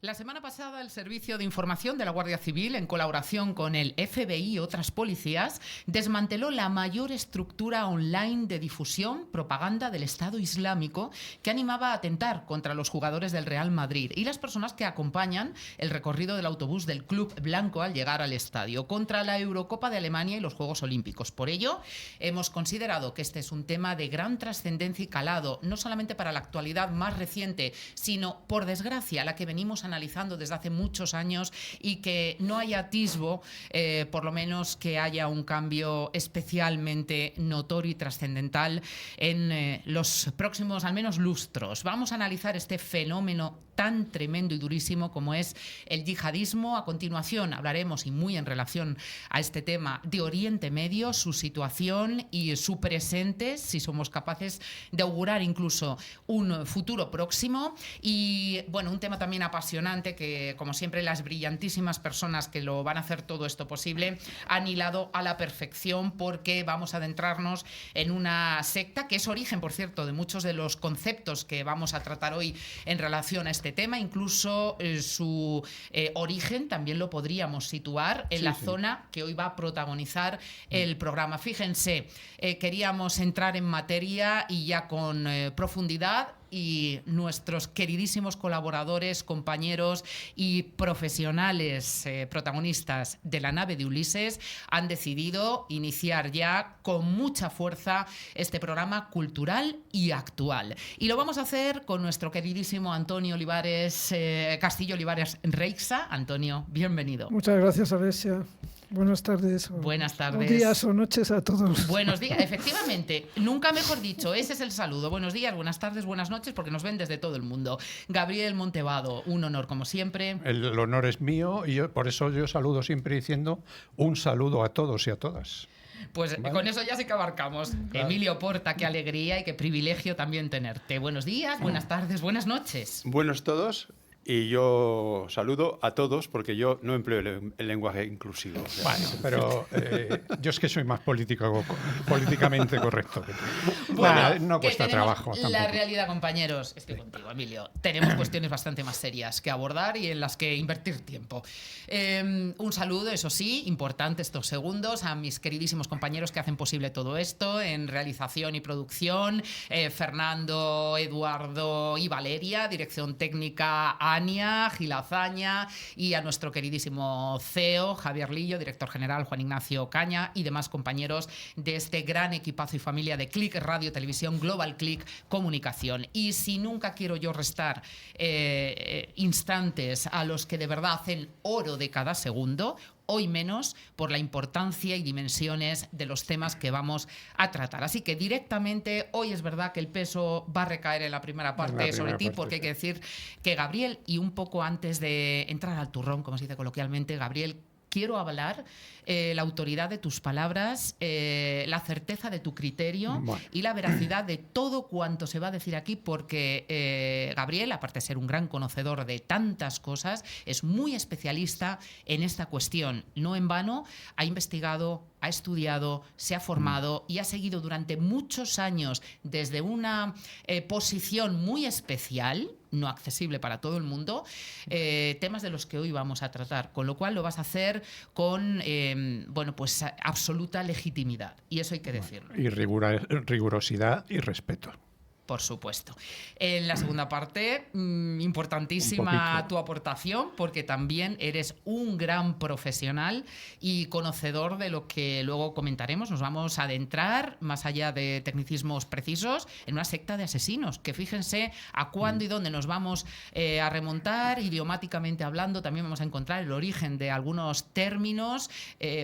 La semana pasada, el Servicio de Información de la Guardia Civil, en colaboración con el FBI y otras policías, desmanteló la mayor estructura online de difusión, propaganda del Estado Islámico que animaba a atentar contra los jugadores del Real Madrid y las personas que acompañan el recorrido del autobús del Club Blanco al llegar al estadio, contra la Eurocopa de Alemania y los Juegos Olímpicos. Por ello, hemos considerado que este es un tema de gran trascendencia y calado, no solamente para la actualidad más reciente, sino, por desgracia, la que venimos analizando desde hace muchos años, y que no haya atisbo, por lo menos que haya un cambio especialmente notorio y trascendental en los próximos, al menos, lustros. Vamos a analizar este fenómeno tan tremendo y durísimo como es el yihadismo. A continuación hablaremos, y muy en relación a este tema, de Oriente Medio, su situación y su presente, si somos capaces de augurar incluso un futuro próximo. Y bueno, un tema también apasionante que, como siempre, las brillantísimas personas que lo van a hacer todo esto posible han hilado a la perfección, porque vamos a adentrarnos en una secta que es origen, por cierto, de muchos de los conceptos que vamos a tratar hoy en relación a este tema. Incluso su origen también lo podríamos situar en la zona que hoy va a protagonizar el programa. Fíjense, queríamos entrar en materia y ya con profundidad, y nuestros queridísimos colaboradores, compañeros y profesionales protagonistas de la nave de Ulises han decidido iniciar ya con mucha fuerza este programa cultural y actual. Y lo vamos a hacer con nuestro queridísimo Antonio Olivares, Castillo Olivares Reixa. Antonio, bienvenido. Muchas gracias, Alesia. Buenas tardes. Buenas tardes. Buenos días o noches a todos. Buenos días, efectivamente, nunca mejor dicho, ese es el saludo. Buenos días, buenas tardes, buenas noches, porque nos ven desde todo el mundo. Gabriel Montevado, un honor como siempre. El honor es mío, y por eso yo saludo siempre diciendo un saludo a todos y a todas. Pues ¿vale? Con eso ya sí que abarcamos. Claro. Emilio Porta, qué alegría y qué privilegio también tenerte. Buenos días, buenas tardes, buenas noches. Buenos todos. Y yo saludo a todos, porque yo no empleo el lenguaje inclusivo. O sea, bueno, pero yo es que soy más políticamente correcto que tú. Bueno, no cuesta trabajo tampoco. La realidad, compañeros, estoy contigo, Emilio. Tenemos cuestiones bastante más serias que abordar y en las que invertir tiempo. Un saludo, eso sí, importante estos segundos, a mis queridísimos compañeros que hacen posible todo esto en realización y producción. Fernando, Eduardo y Valeria, dirección técnica, Ania, Gilazaña, y a nuestro queridísimo CEO, Javier Lillo, director general, Juan Ignacio Caña, y demás compañeros de este gran equipazo y familia de Click Radio Televisión, Global Click Comunicación. Y si nunca quiero yo restar instantes a los que de verdad hacen oro de cada segundo, hoy menos, por la importancia y dimensiones de los temas que vamos a tratar. Así que directamente, hoy es verdad que el peso va a recaer en la primera parte sobre ti, porque hay que decir que Gabriel, y un poco antes de entrar al turrón, como se dice coloquialmente, Gabriel, quiero hablar la autoridad de tus palabras, la certeza de tu criterio y la veracidad de todo cuanto se va a decir aquí, porque Gabriel, aparte de ser un gran conocedor de tantas cosas, es muy especialista en esta cuestión. No en vano ha investigado, ha estudiado, se ha formado y ha seguido durante muchos años desde una posición muy especial, no accesible para todo el mundo, temas de los que hoy vamos a tratar, con lo cual lo vas a hacer con pues absoluta legitimidad, y eso hay que decirlo. Y rigurosidad y respeto. Por supuesto. En la segunda parte, importantísima tu aportación, porque también eres un gran profesional y conocedor de lo que luego comentaremos. Nos vamos a adentrar, más allá de tecnicismos precisos, en una secta de asesinos, que fíjense a cuándo y dónde nos vamos a remontar, idiomáticamente hablando. También vamos a encontrar el origen de algunos términos,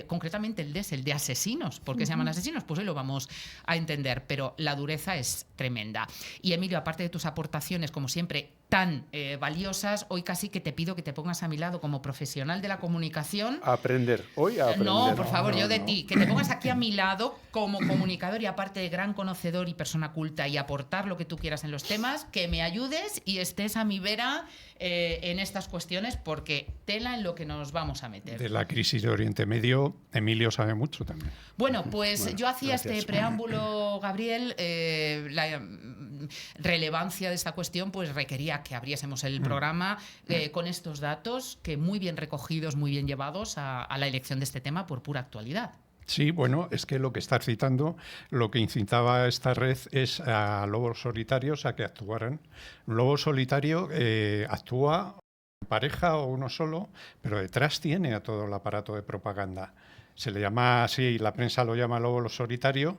concretamente el de asesinos. ¿Por qué se llaman asesinos? Pues hoy lo vamos a entender, pero la dureza es tremenda. Y Emilio, aparte de tus aportaciones, como siempre, tan valiosas, hoy casi que te pido que te pongas a mi lado como profesional de la comunicación. Aprender, hoy a aprender. No, por favor, yo de ti, que te pongas aquí a mi lado como comunicador y aparte de gran conocedor y persona culta, y aportar lo que tú quieras en los temas, que me ayudes y estés a mi vera en estas cuestiones, porque tela en lo que nos vamos a meter. De la crisis de Oriente Medio, Emilio sabe mucho también. Bueno, pues yo hacía este preámbulo, Gabriel, la relevancia de esta cuestión pues requería quería que abriésemos el programa con estos datos que muy bien recogidos, muy bien llevados a la elección de este tema por pura actualidad. Sí, bueno, es que lo que estás citando, lo que incitaba a esta red es a lobos solitarios a que actuaran. Un lobo solitario actúa en pareja o uno solo, pero detrás tiene a todo el aparato de propaganda. Se le llama así, la prensa lo llama lobo solitario,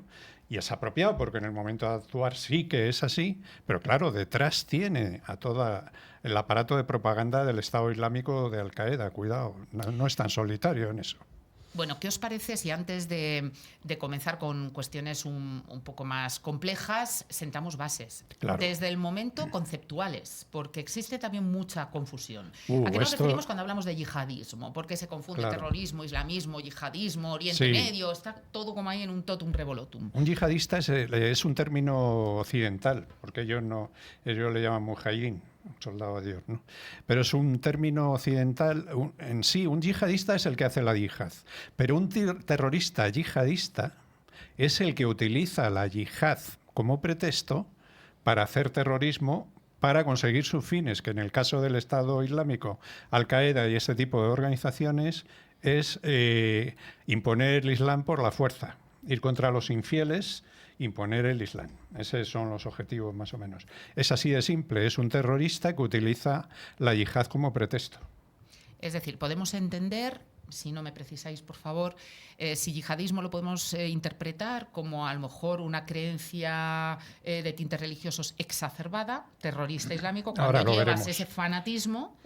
y es apropiado porque en el momento de actuar sí que es así, pero claro, detrás tiene a todo el aparato de propaganda del Estado Islámico de Al-Qaeda. Cuidado, no es tan solitario en eso. Bueno, ¿qué os parece si antes de comenzar con cuestiones un poco más complejas, sentamos bases? Claro. Desde el momento conceptuales, porque existe también mucha confusión. ¿A qué nos esto... referimos cuando hablamos de yihadismo? Porque se confunde terrorismo, islamismo, yihadismo, Oriente Medio, está todo como ahí en un totum revolutum. Un yihadista es un término occidental, porque ellos le llaman mujahidín, un soldado de Dios, ¿no? Pero es un término occidental. En sí, un yihadista es el que hace la yihad, pero un terrorista yihadista es el que utiliza la yihad como pretexto para hacer terrorismo, para conseguir sus fines, que en el caso del Estado Islámico, Al-Qaeda y ese tipo de organizaciones, es imponer el Islam por la fuerza, ir contra los infieles, imponer el Islam. Esos son los objetivos más o menos. Es así de simple, es un terrorista que utiliza la yihad como pretexto. Es decir, podemos entender, si no me precisáis por favor, si yihadismo lo podemos interpretar como a lo mejor una creencia de tintes religiosos exacerbada, terrorista islámico, cuando llevas ese fanatismo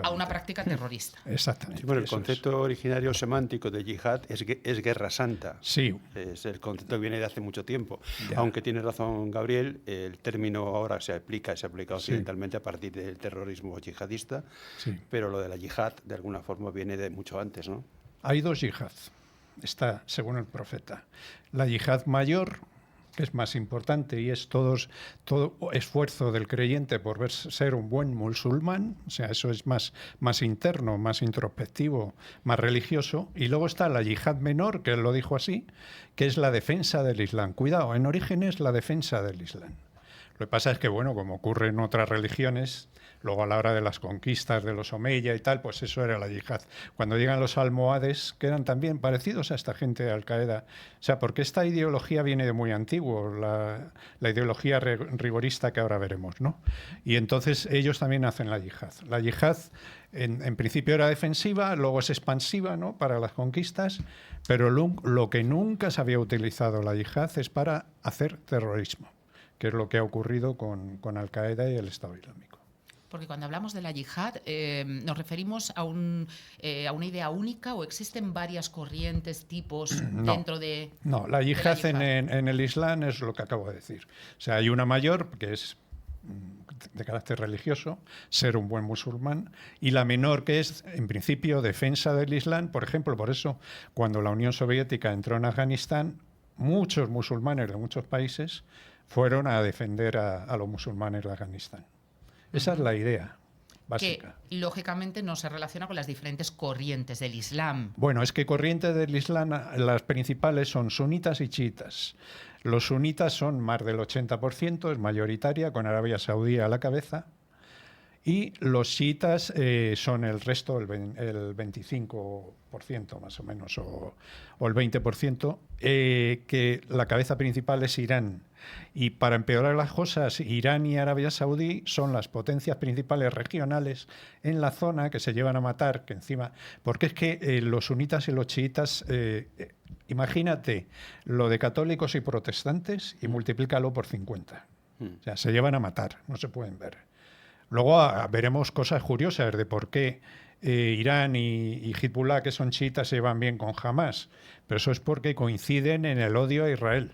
a una práctica terrorista. Exactamente. Sí, bueno, el concepto originario semántico de yihad es guerra santa. Sí. Es el concepto que viene de hace mucho tiempo. Ya. Aunque tiene razón Gabriel, el término ahora se aplica occidentalmente a partir del terrorismo yihadista, pero lo de la yihad de alguna forma viene de mucho antes, ¿no? Hay dos yihads. Está, según el profeta, la yihad mayor, que es más importante y es todo esfuerzo del creyente por ser un buen musulmán, o sea, eso es más interno, más introspectivo, más religioso, y luego está la yihad menor, que él lo dijo así, que es la defensa del Islam. Cuidado, en origen es la defensa del Islam. Lo que pasa es que, bueno, como ocurre en otras religiones, luego a la hora de las conquistas de los Omeya y tal, pues eso era la yihad. Cuando llegan los almohades, que eran también parecidos a esta gente de Al-Qaeda. O sea, porque esta ideología viene de muy antiguo, la ideología rigorista que ahora veremos, ¿no? Y entonces ellos también hacen la yihad. La yihad en principio era defensiva, luego es expansiva, ¿no?, para las conquistas, pero lo que nunca se había utilizado la yihad es para hacer terrorismo, que es lo que ha ocurrido con Al-Qaeda y el Estado Islámico. Porque cuando hablamos de la yihad, ¿nos referimos a una idea única o existen varias corrientes, tipos dentro de...? No, la yihad, en el Islam es lo que acabo de decir. O sea, hay una mayor, que es de carácter religioso, ser un buen musulmán, y la menor, que es, en principio, defensa del Islam. Por ejemplo, por eso, cuando la Unión Soviética entró en Afganistán, muchos musulmanes de muchos países fueron a defender a los musulmanes de Afganistán. Esa es la idea básica. Que, lógicamente, no se relaciona con las diferentes corrientes del Islam. Bueno, es que corrientes del Islam, las principales son sunitas y chiitas. Los sunitas son más del 80%, es mayoritaria, con Arabia Saudí a la cabeza. Y los chiitas son el resto, el 25% más o menos, o el 20%, que la cabeza principal es Irán. Y para empeorar las cosas, Irán y Arabia Saudí son las potencias principales regionales en la zona que se llevan a matar, que encima... Porque es que los sunitas y los chiitas, imagínate lo de católicos y protestantes y multiplícalo por 50. O sea, se llevan a matar, no se pueden ver. Luego veremos cosas curiosas de por qué Irán y Hezbollah, que son chiitas, se llevan bien con Hamás. Pero eso es porque coinciden en el odio a Israel.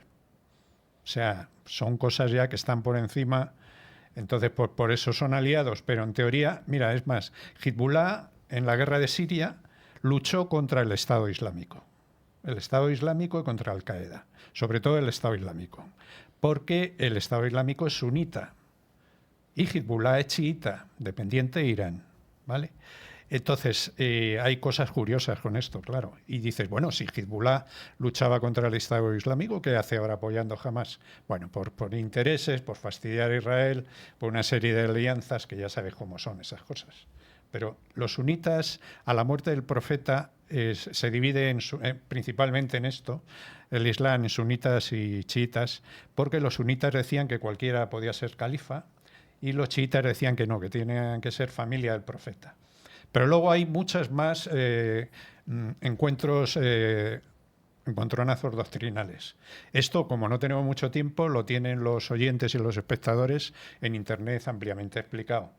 O sea, son cosas ya que están por encima. Entonces, por eso son aliados. Pero en teoría, mira, es más, Hezbollah en la guerra de Siria luchó contra el Estado Islámico. El Estado Islámico y contra Al-Qaeda. Sobre todo el Estado Islámico. Porque el Estado Islámico es sunita. Y Hezbollah es chiita, dependiente de Irán, ¿vale? Entonces, hay cosas curiosas con esto, claro. Y dices, bueno, si Hezbollah luchaba contra el Estado Islámico, ¿qué hace ahora apoyando Hamas? Bueno, por intereses, por fastidiar a Israel, por una serie de alianzas que ya sabes cómo son esas cosas. Pero los sunitas, a la muerte del profeta, se divide principalmente en esto, el Islam en sunitas y chiitas, porque los sunitas decían que cualquiera podía ser califa y los chiitas decían que no, que tenían que ser familia del profeta. Pero luego hay muchas más encontronazos doctrinales. Esto, como no tenemos mucho tiempo, lo tienen los oyentes y los espectadores en Internet ampliamente explicado.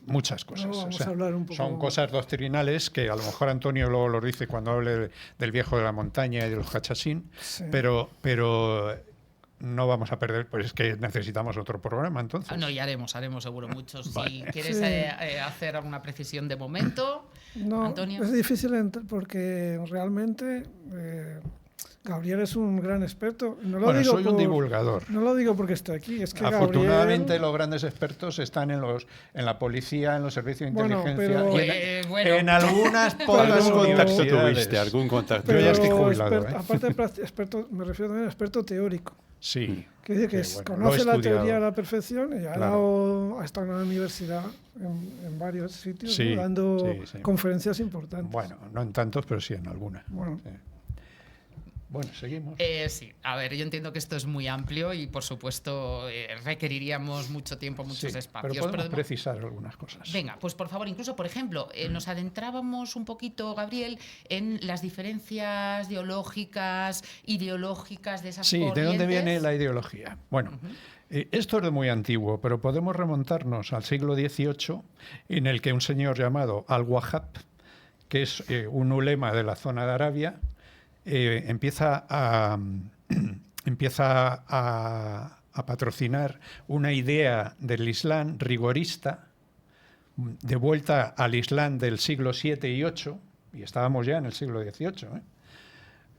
Muchas cosas. No, vamos a hablar un poco. Son cosas doctrinales que a lo mejor Antonio luego lo dice cuando hable del viejo de la montaña y de los hachasín, sí. pero no vamos a perder, pues es que necesitamos otro programa entonces. No, y haremos seguro muchos. Vale. Si quieres hacer alguna precisión de momento, no, Antonio. Es difícil porque realmente Gabriel es un gran experto. Soy un divulgador. No lo digo porque esté aquí, es que afortunadamente Gabriel... los grandes expertos están en la policía, en los servicios de inteligencia, pero, en algunas pocas universidades. ¿Algún contacto? Yo ya estoy jubilado. Aparte de experto, me refiero también a experto teórico. Sí. Que dice que conoce la teoría a la perfección y ha estado en la universidad en varios sitios, sí, ¿no? Dando conferencias importantes. Bueno, no en tantos, pero sí en algunas. Bueno. Bueno, seguimos. Sí, a ver, yo entiendo que esto es muy amplio y, por supuesto, requeriríamos mucho tiempo, muchos espacios. Pero podemos precisar algunas cosas. Venga, pues por favor, incluso, por ejemplo, nos adentrábamos un poquito, Gabriel, en las diferencias ideológicas de esas corrientes. Sí, ¿de dónde viene la ideología? Bueno, esto es de muy antiguo, pero podemos remontarnos al siglo XVIII, en el que un señor llamado Al-Wahhab, que es un ulema de la zona de Arabia, empieza a patrocinar una idea del Islam rigorista, de vuelta al Islam del siglo VII y VIII, y estábamos ya en el siglo XVIII.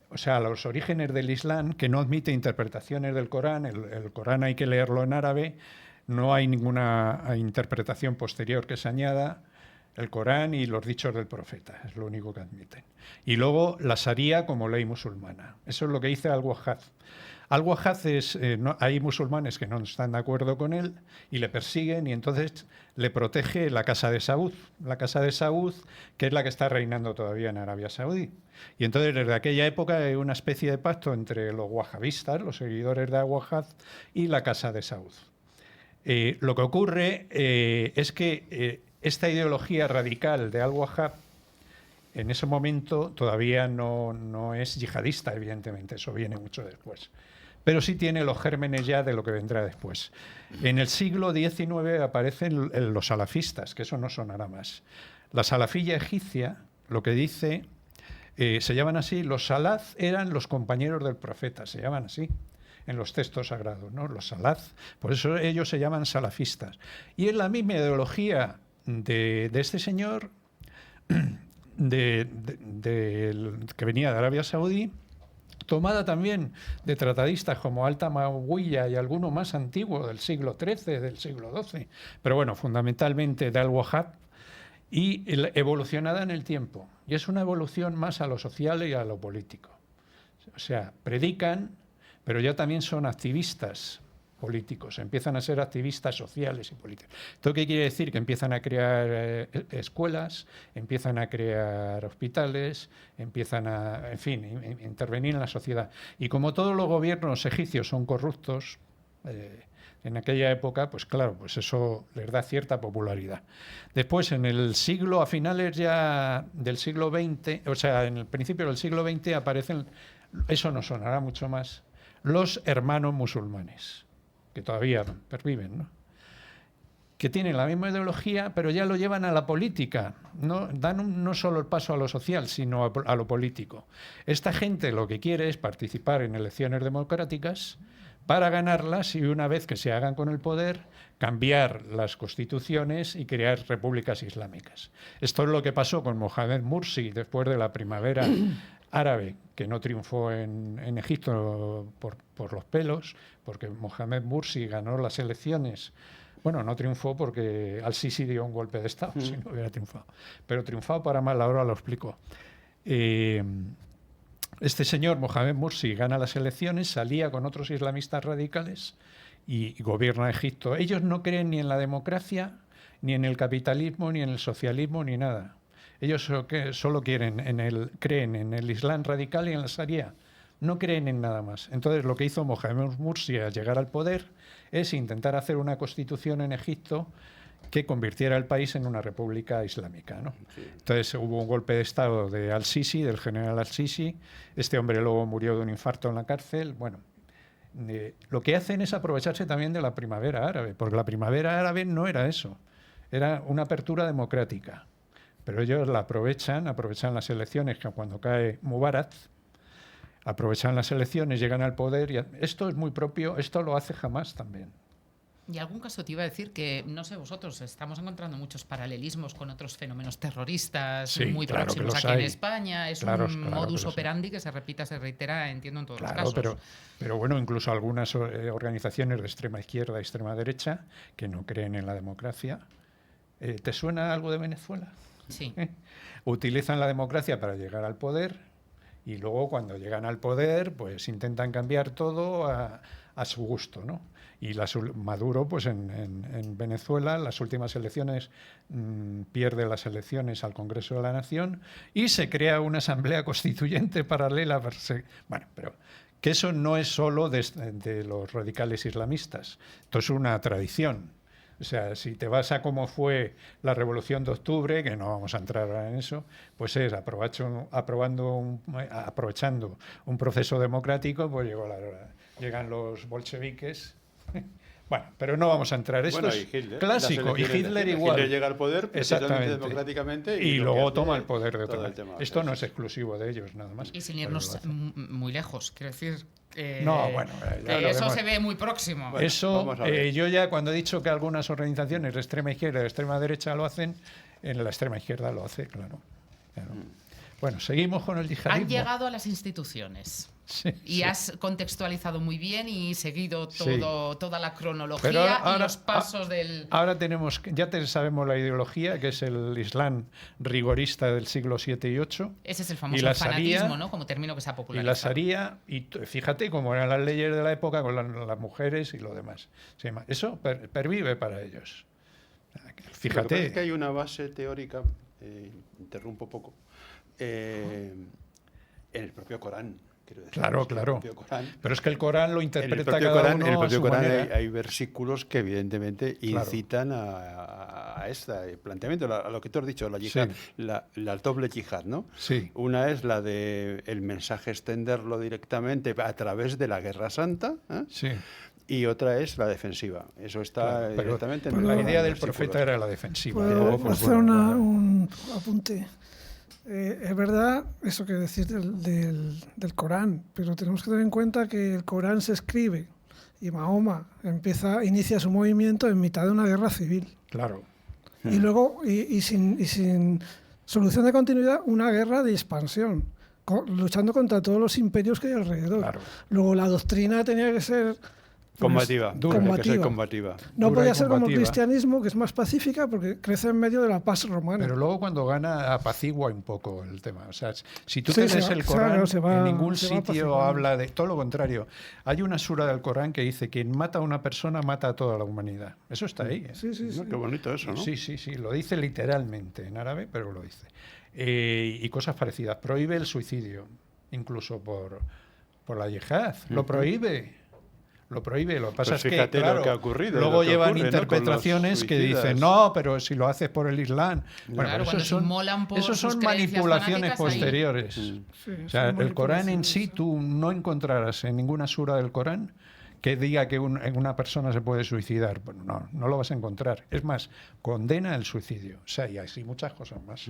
O sea, los orígenes del Islam, que no admite interpretaciones del Corán, el Corán hay que leerlo en árabe, no hay ninguna interpretación posterior que se añada, el Corán y los dichos del profeta, es lo único que admiten. Y luego la Sharia como ley musulmana. Eso es lo que dice Al-Wahhab. Al-Wahhab hay musulmanes que no están de acuerdo con él y le persiguen y entonces le protege la Casa de Saud. La Casa de Saud, que es la que está reinando todavía en Arabia Saudí. Y entonces desde aquella época hay una especie de pacto entre los wahabistas, los seguidores de Al-Wahhab, y la Casa de Saud. Lo que ocurre es que esta ideología radical de Al-Wahhab en ese momento todavía no es yihadista, evidentemente, eso viene mucho después. Pero sí tiene los gérmenes ya de lo que vendrá después. En el siglo XIX aparecen los salafistas, que eso no sonará más. La salafilla egipcia lo que dice, se llaman así, los salaf eran los compañeros del profeta, se llaman así en los textos sagrados, ¿no? Los salaf, por eso ellos se llaman salafistas. Y es la misma ideología de este señor que venía de Arabia Saudí, tomada también de tratadistas como Al-Tamawiyya y alguno más antiguo del siglo XIII, del siglo XII, pero bueno, fundamentalmente de Al-Wahhab, y evolucionada en el tiempo. Y es una evolución más a lo social y a lo político. O sea, predican, pero ya también son activistas políticos, empiezan a ser activistas sociales y políticos. ¿Esto qué quiere decir? Que empiezan a crear escuelas, empiezan a crear hospitales, empiezan a, en fin, intervenir en la sociedad. Y como todos los gobiernos egipcios son corruptos, en aquella época, pues claro, pues eso les da cierta popularidad. Después, en el siglo, a finales ya del siglo XX, o sea, en el principio del siglo XX aparecen, eso nos sonará mucho más, los hermanos musulmanes, que todavía perviven, ¿no? Que tienen la misma ideología, pero ya lo llevan a la política, ¿no? Dan no solo el paso a lo social, sino a lo político. Esta gente lo que quiere es participar en elecciones democráticas para ganarlas y una vez que se hagan con el poder, cambiar las constituciones y crear repúblicas islámicas. Esto es lo que pasó con Mohamed Mursi después de la primavera árabe, que no triunfó en Egipto por los pelos, porque Mohamed Mursi ganó las elecciones Bueno, no triunfó porque al-Sisi dio un golpe de Estado, si no hubiera triunfado. Pero triunfado para mal, ahora lo explico. Este señor, Mohamed Morsi, gana las elecciones, salía con otros islamistas radicales y gobierna Egipto. Ellos no creen ni en la democracia, ni en el capitalismo, ni en el socialismo, ni nada. Ellos solo creen en el Islam radical y en la Sharia. No creen en nada más. Entonces, lo que hizo Mohamed Morsi al llegar al poder es intentar hacer una constitución en Egipto que convirtiera el país en una república islámica, ¿no? Sí. Entonces hubo un golpe de Estado de al-Sisi, del general al-Sisi. Este hombre luego murió de un infarto en la cárcel. Bueno, lo que hacen es aprovecharse también de la primavera árabe, porque la primavera árabe no era eso, era una apertura democrática. Pero ellos la aprovechan las elecciones, que cuando cae Mubarak, aprovechan las elecciones, llegan al poder. Y esto es muy propio, esto lo hace Hamás también. Y algún caso te iba a decir que, no sé vosotros, estamos encontrando muchos paralelismos con otros fenómenos terroristas muy próximos aquí en España. Es un modus operandi que se repite, se reitera, entiendo, en todos los casos. Pero bueno, incluso algunas organizaciones de extrema izquierda y extrema derecha que no creen en la democracia. ¿Te suena algo de Venezuela? Sí. Utilizan la democracia para llegar al poder y luego cuando llegan al poder pues intentan cambiar todo a su gusto, ¿no? Y Maduro, pues en Venezuela, en las últimas elecciones, pierde las elecciones al Congreso de la Nación y se crea una asamblea constituyente paralela. Bueno, pero que eso no es solo de los radicales islamistas, esto es una tradición. O sea, si te vas a cómo fue la Revolución de Octubre, que no vamos a entrar ahora en eso, pues es aprovechando un proceso democrático, pues llegan los bolcheviques. Bueno, pero no vamos a entrar. Esto es clásico. Y Hitler igual. Hitler llega al poder precisamente democráticamente y luego toma el poder de otra manera. Esto no es exclusivo de ellos, nada más. Y sin irnos muy lejos, quiero decir... no, bueno, eso se ve muy próximo. Bueno, eso, yo ya cuando he dicho que algunas organizaciones de extrema izquierda y de extrema derecha lo hacen, en la extrema izquierda lo hace, claro. Bueno, seguimos con el yihadismo. Han llegado a las instituciones. Y has contextualizado muy bien y seguido toda la cronología y los pasos del... Ahora sabemos la ideología, que es el Islam rigorista del siglo VII y VIII. Ese es el famoso fanatismo, ¿no? Como término que se ha popularizado. Y la Sharia, y fíjate cómo eran las leyes de la época con las mujeres y lo demás. Eso pervive para ellos. Fíjate. Lo que pasa es que hay una base teórica, interrumpo poco, en el propio Corán. Claro. Pero es que el Corán lo interpreta cada uno. En el propio Corán manera. hay versículos que evidentemente incitan a este planteamiento, a lo que tú has dicho, la yihad, la doble yihad, ¿no? Sí. Una es la de el mensaje extenderlo directamente a través de la Guerra Santa. Sí. Y otra es la defensiva. Eso está directamente en la idea del profeta era la defensiva. ¿Puedo hacer un apunte? Es verdad eso que decís del Corán, pero tenemos que tener en cuenta que el Corán se escribe y Mahoma inicia su movimiento en mitad de una guerra civil. Claro. Y luego, y sin solución de continuidad, una guerra de expansión, luchando contra todos los imperios que hay alrededor. Claro. Luego la doctrina tenía que ser... combativa. No podía ser como el cristianismo, que es más pacífica porque crece en medio de la paz romana. Pero luego cuando gana apacigua un poco el tema. O sea, si tú tienes el Corán, en ningún sitio habla de todo lo contrario. Hay una sura del Corán que dice: quien mata a una persona mata a toda la humanidad. Eso está ahí. Sí. Qué bonito eso, ¿no? Sí. Lo dice literalmente en árabe, pero lo dice. Y cosas parecidas. Prohíbe el suicidio, incluso por la yihad. Lo prohíbe. Lo que pasa es que, claro, lo que ha ocurrido, luego llevan interpretaciones que dicen, no, pero si lo haces por el Islam. Bueno, claro, eso son manipulaciones posteriores. O sea, el Corán en sí, tú no encontrarás en ninguna sura del Corán que diga que una persona se puede suicidar. Bueno, no lo vas a encontrar. Es más, condena el suicidio. O sea, y así muchas cosas más.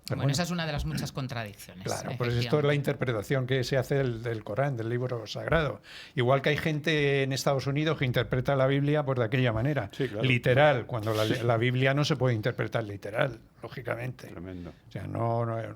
Bueno, esa es una de las muchas contradicciones. Claro, pues esto es la interpretación que se hace del Corán, del libro sagrado. Igual que hay gente en Estados Unidos que interpreta la Biblia pues de aquella manera, literal, cuando la Biblia no se puede interpretar literal, lógicamente. Tremendo. O sea, no es...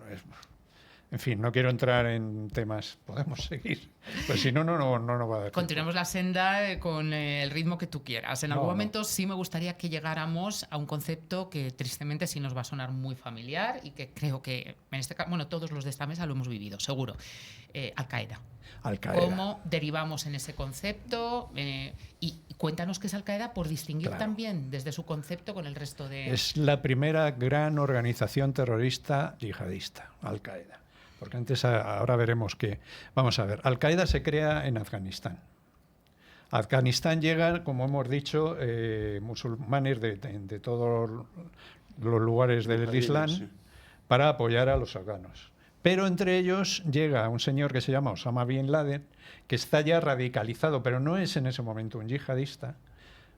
En fin, no quiero entrar en temas. Podemos seguir. Pues si no, no nos va a dar. Continuemos la senda con el ritmo que tú quieras. En algún momento sí me gustaría que llegáramos a un concepto que tristemente sí nos va a sonar muy familiar y que creo que en este caso, bueno, todos los de esta mesa lo hemos vivido, seguro. Al-Qaeda. ¿Cómo derivamos en ese concepto? Y cuéntanos qué es Al-Qaeda por distinguir también desde su concepto con el resto de... Es la primera gran organización terrorista yihadista, Al-Qaeda. Porque ahora veremos que... Vamos a ver, Al-Qaeda se crea en Afganistán. A Afganistán llegan, como hemos dicho, musulmanes de todos los lugares del Islam para apoyar a los afganos. Pero entre ellos llega un señor que se llama Osama Bin Laden, que está ya radicalizado, pero no es en ese momento un yihadista.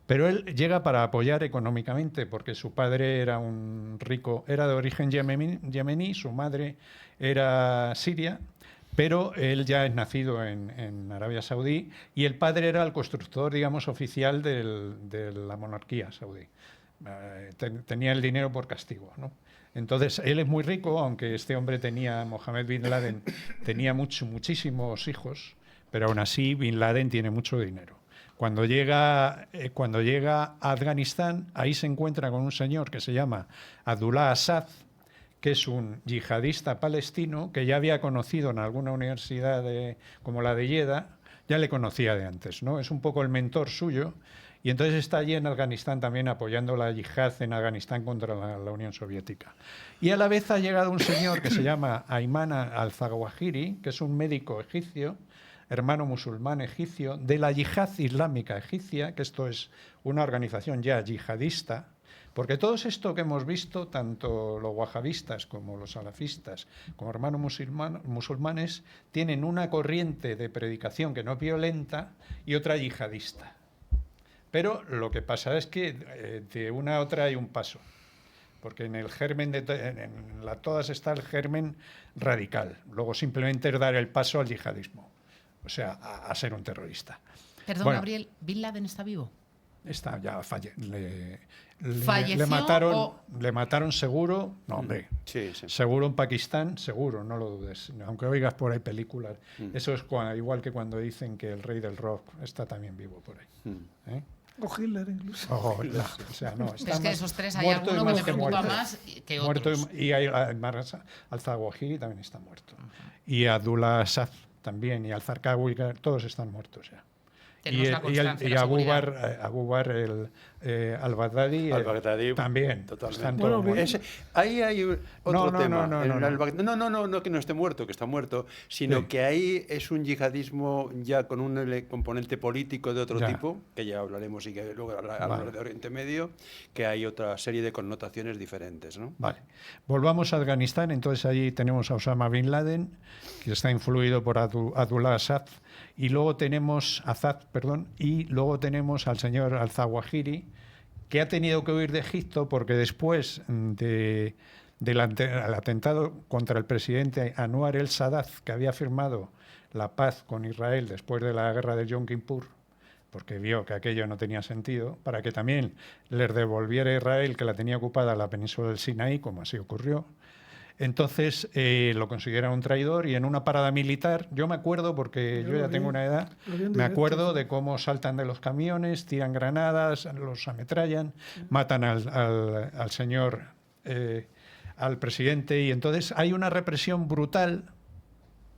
Pero él llega para apoyar económicamente, porque su padre era un rico, era de origen yemení, su madre era siria, pero él ya es nacido en Arabia Saudí y el padre era el constructor, digamos, oficial de la monarquía saudí. Tenía el dinero por castigo, ¿no? Entonces, él es muy rico, aunque este hombre Mohammed Bin Laden, tenía muchísimos hijos, pero aún así Bin Laden tiene mucho dinero. Cuando llega a Afganistán, ahí se encuentra con un señor que se llama Abdullah Assad, que es un yihadista palestino que ya había conocido en alguna universidad como la de Yeda, ya le conocía de antes, ¿no? Es un poco el mentor suyo, y entonces está allí en Afganistán también apoyando la yihad en Afganistán contra la Unión Soviética. Y a la vez ha llegado un señor que se llama Ayman al-Zawahiri, que es un médico egipcio, hermano musulmán egipcio, de la yihad islámica egipcia, que esto es una organización ya yihadista, porque todo esto que hemos visto, tanto los wahabistas como los salafistas, como hermanos musulmanes, tienen una corriente de predicación que no es violenta y otra yihadista. Pero lo que pasa es que de una a otra hay un paso, porque en el germen todas está el germen radical. Luego simplemente es dar el paso al yihadismo, o sea, a ser un terrorista. Perdón, bueno, Gabriel, ¿Bin Laden está vivo? Está ya ¿Falleció le mataron seguro, no hombre, sí. Seguro en Pakistán, seguro, no lo dudes, aunque oigas por ahí películas. Eso es igual que cuando dicen que el rey del rock está también vivo por ahí. O Hitler incluso. O sea, no, está es que esos tres hay alguno que me preocupa más que otros. Muerto y al-Zawahiri también está muerto. Y Abdullah Assad también, y al-Zarqawi, todos están muertos ya. Y Abu Bakr al-Baghdadi también. Totalmente. Bueno, ahí hay otro tema. No que no esté muerto, que está muerto, sino que ahí es un yihadismo ya con un componente político de otro tipo, que ya hablaremos y que luego hablaremos de Oriente Medio, que hay otra serie de connotaciones diferentes, ¿no? Vale. Volvamos a Afganistán. Entonces allí tenemos a Osama Bin Laden, que está influido por Abdullah Assad, y luego tenemos al señor al-Zawahiri, que ha tenido que huir de Egipto porque después del atentado contra el presidente Anwar el-Sadat, que había firmado la paz con Israel después de la guerra de Yom Kippur, porque vio que aquello no tenía sentido, para que también les devolviera a Israel, que la tenía ocupada, la península del Sinaí, como así ocurrió. Entonces lo consideran un traidor, y en una parada militar, yo me acuerdo, porque yo ya tengo una edad, me acuerdo de cómo saltan de los camiones, tiran granadas, los ametrallan, matan al señor, al presidente, y entonces hay una represión brutal,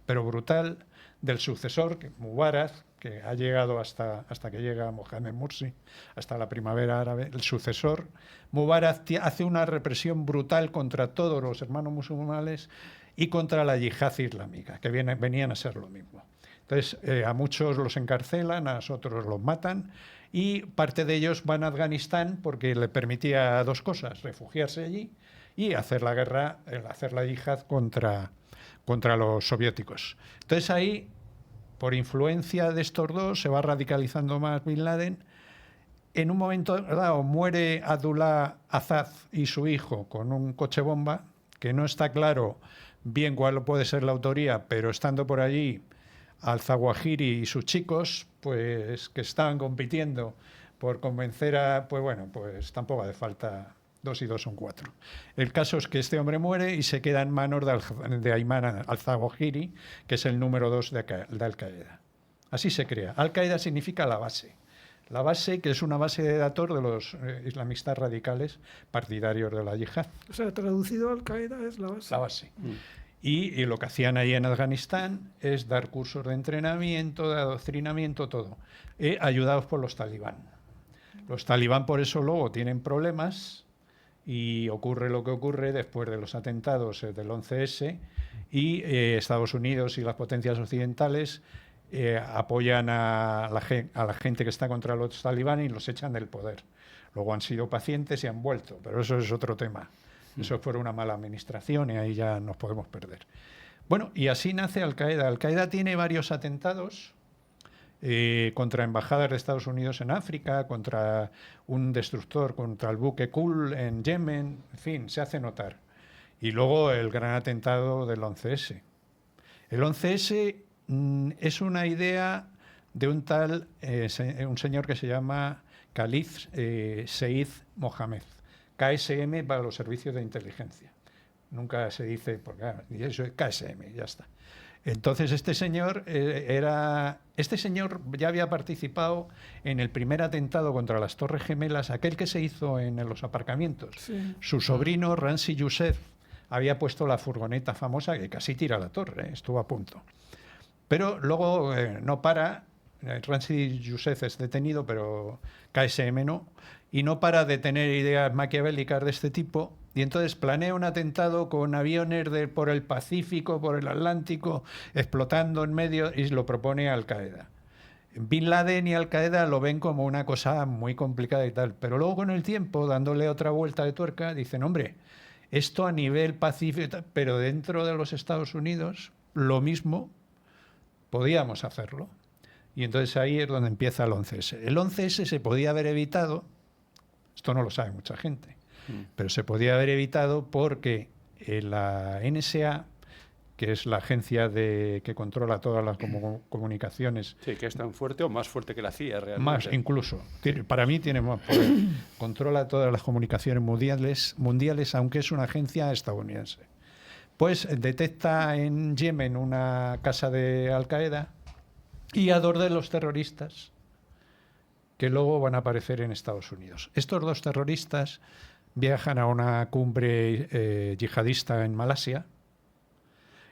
pero brutal, del sucesor, Mubarak, que ha llegado hasta que llega Mohamed Morsi, hasta la primavera árabe. El sucesor, Mubarak, hace una represión brutal contra todos los hermanos musulmanes y contra la yihad islámica, que venían a ser lo mismo. Entonces, a muchos los encarcelan, a otros los matan, y parte de ellos van a Afganistán porque le permitía dos cosas: refugiarse allí y hacer la guerra, hacer la yihad contra los soviéticos. Entonces ahí, por influencia de estos dos, se va radicalizando más Bin Laden. En un momento dado muere Abdullah Assad y su hijo con un coche bomba, que no está claro bien cuál puede ser la autoría, pero estando por allí al-Zawahiri y sus chicos, pues que estaban compitiendo por convencer pues tampoco hace falta 2 y 2 son 4. El caso es que este hombre muere y se queda en manos de Ayman al-Zawahiri, que es el número 2 de Al-Qaeda. Así se crea. Al-Qaeda significa la base. La base, que es una base de datos de los islamistas radicales partidarios de la yihad. O sea, traducido Al-Qaeda es la base. La base. Y lo que hacían ahí en Afganistán es dar cursos de entrenamiento, de adoctrinamiento, todo, ayudados por los talibán. Los talibán por eso luego tienen problemas y ocurre lo que ocurre después de los atentados del 11S y Estados Unidos y las potencias occidentales apoyan a la gente que está contra los talibán y los echan del poder. Luego han sido pacientes y han vuelto, pero eso es otro tema. Eso fue una mala administración y ahí ya nos podemos perder. Bueno, y así nace Al-Qaeda. Al-Qaeda tiene varios atentados contra embajadas de Estados Unidos en África, contra un destructor, contra el buque Kul en Yemen, en fin, se hace notar. Y luego el gran atentado del 11S. El 11S es una idea de un tal, un señor que se llama Khalid Seyyid Mohammed. KSM para los servicios de inteligencia. Nunca se dice, porque eso es KSM, ya está. Entonces este señor ya había participado en el primer atentado contra las Torres Gemelas, aquel que se hizo en los aparcamientos. Sí. Su sobrino, Ramzi Youssef, había puesto la furgoneta famosa que casi tira la torre, estuvo a punto. Pero luego no para, Ramzi Youssef es detenido, pero KSM no, y no para de tener ideas maquiavélicas de este tipo, y entonces planea un atentado con aviones por el Pacífico, por el Atlántico, explotando en medio, y lo propone a Al-Qaeda. Bin Laden y Al-Qaeda lo ven como una cosa muy complicada y tal, pero luego con el tiempo, dándole otra vuelta de tuerca, dicen, hombre, esto a nivel pacífico, pero dentro de los Estados Unidos, lo mismo, podíamos hacerlo. Y entonces ahí es donde empieza el 11S. El 11S se podía haber evitado, esto no lo sabe mucha gente, pero se podía haber evitado porque la NSA, que es la agencia que controla todas las comunicaciones... Sí, que es tan fuerte o más fuerte que la CIA realmente. Más, incluso. Para mí tiene más poder. Controla todas las comunicaciones mundiales, aunque es una agencia estadounidense. Pues detecta en Yemen una casa de Al-Qaeda y a 2 de los terroristas que luego van a aparecer en Estados Unidos. Estos 2 terroristas viajan a una cumbre yihadista en Malasia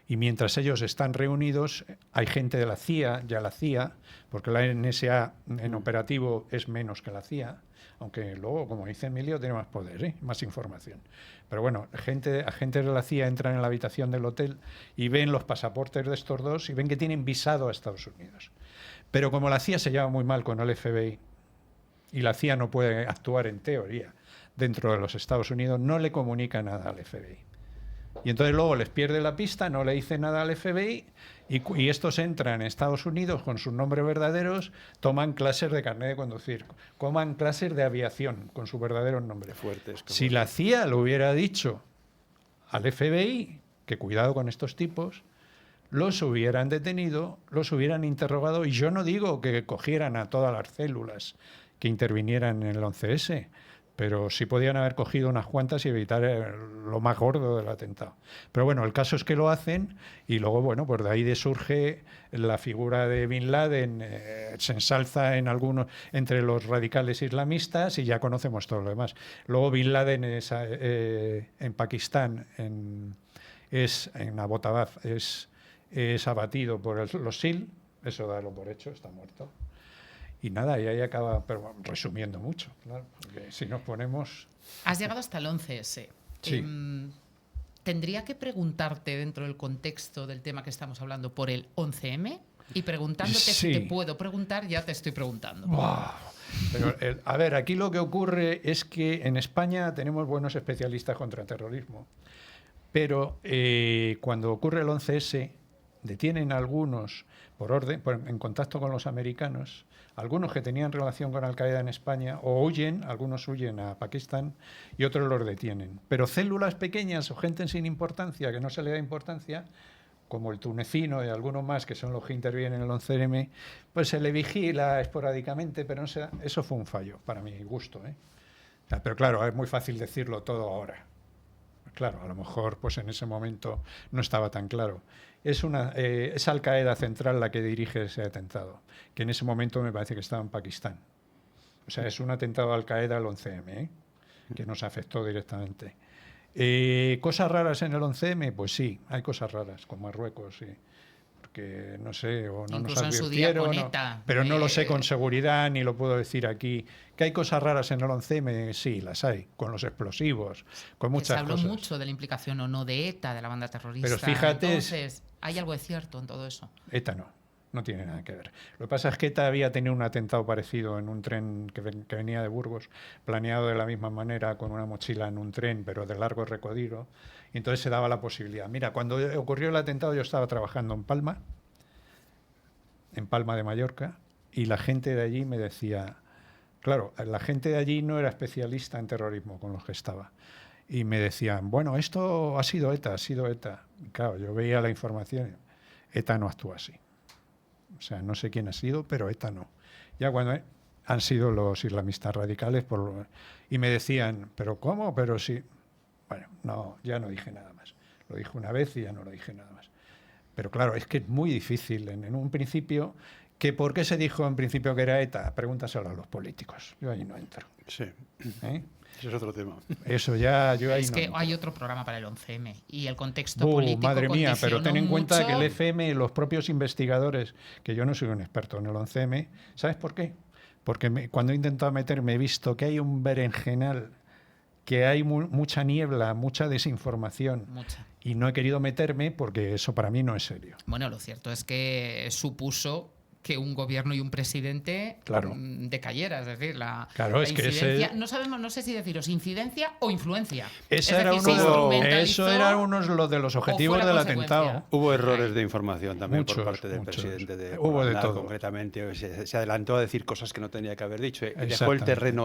y mientras ellos están reunidos hay gente de la CIA, ya la CIA, porque la NSA en operativo es menos que la CIA, aunque luego, como dice Emilio, tiene más poder, más información. Pero bueno, agentes de la CIA entran en la habitación del hotel y ven los pasaportes de estos 2 y ven que tienen visado a Estados Unidos. Pero como la CIA se lleva muy mal con el FBI y la CIA no puede actuar en teoría dentro de los Estados Unidos, no le comunica nada al FBI. Y entonces luego les pierde la pista, no le dice nada al FBI y estos entran en Estados Unidos con sus nombres verdaderos, toman clases de carnet de conducir, toman clases de aviación con sus verdaderos nombres. Fuertes. Si la CIA le hubiera dicho al FBI que cuidado con estos tipos, los hubieran detenido, los hubieran interrogado, y yo no digo que cogieran a todas las células que intervinieran en el 11S, pero sí podían haber cogido unas cuantas y evitar lo más gordo del atentado. Pero bueno, el caso es que lo hacen y luego, bueno, pues de ahí surge la figura de Bin Laden, se ensalza entre los radicales islamistas y ya conocemos todo lo demás. Luego Bin Laden en Pakistán, en Abbottabad, es abatido por los SEAL, eso dalo por hecho, está muerto. Y nada, y ahí acaba, pero resumiendo mucho, claro, porque si nos ponemos... Has llegado hasta el 11S. Sí. ¿Tendría que preguntarte, dentro del contexto del tema que estamos hablando, por el 11M? Y preguntándote si te puedo preguntar, ya te estoy preguntando. Wow. Pero, a ver, aquí lo que ocurre es que en España tenemos buenos especialistas contra terrorismo, pero cuando ocurre el 11S, detienen a algunos en contacto con los americanos, algunos que tenían relación con Al-Qaeda en España, o algunos huyen a Pakistán y otros los detienen. Pero células pequeñas o gente sin importancia, que no se le da importancia, como el tunecino y algunos más, que son los que intervienen en el 11M, pues se le vigila esporádicamente, pero no se da. Eso fue un fallo, para mi gusto, Pero claro, es muy fácil decirlo todo ahora. Claro, a lo mejor pues en ese momento no estaba tan claro. Es Al-Qaeda Central la que dirige ese atentado, que en ese momento me parece que estaba en Pakistán. O sea, es un atentado de Al-Qaeda al 11M, que nos afectó directamente. ¿Cosas raras en el 11M? Pues sí, hay cosas raras, con Marruecos, sí. Porque no sé, o no incluso nos en su día advirtieron, con ETA, pero no lo sé con seguridad ni lo puedo decir aquí. ¿Que hay cosas raras en el 11M? Sí, las hay, con los explosivos, con muchas cosas. Se habló mucho de la implicación o no de ETA, de la banda terrorista. Pero fíjate... Entonces, ¿hay algo de cierto en todo eso? ETA no tiene nada que ver. Lo que pasa es que ETA había tenido un atentado parecido en un tren que venía de Burgos, planeado de la misma manera, con una mochila en un tren, pero de largo recorrido. Y entonces se daba la posibilidad. Mira, cuando ocurrió el atentado yo estaba trabajando en Palma de Mallorca, y la gente de allí me decía... Claro, la gente de allí no era especialista en terrorismo con los que estaba. Y me decían, bueno, esto ha sido ETA, ha sido ETA. Y claro, yo veía la información, ETA no actúa así. O sea, no sé quién ha sido, pero ETA no. Ya cuando han sido los islamistas radicales, y me decían, ¿pero cómo? Pero sí. Bueno, no, ya no dije nada más. Lo dije una vez y ya no lo dije nada más. Pero claro, es que es muy difícil en un principio... ¿Que por qué se dijo en principio que era ETA? Pregúntaselo a los políticos. Yo ahí no entro. Sí. Ese es otro tema. Eso ya, yo ahí es no que entro. hay otro programa para el 11M y el contexto político. Madre mía, pero ten en cuenta mucho... que el FM, los propios investigadores, que yo no soy un experto en el 11M, ¿sabes por qué? Porque cuando he intentado meterme he visto que hay un berenjenal, que hay mucha niebla, mucha desinformación. Mucha. Y no he querido meterme porque eso para mí no es serio. Bueno, lo cierto es que supuso que un gobierno y un presidente decayera, es decir, la incidencia, no sé si deciros incidencia o influencia. Eso era uno de los objetivos del atentado. Hubo errores de información también por parte del presidente de todo. Concretamente, se adelantó a decir cosas que no tenía que haber dicho.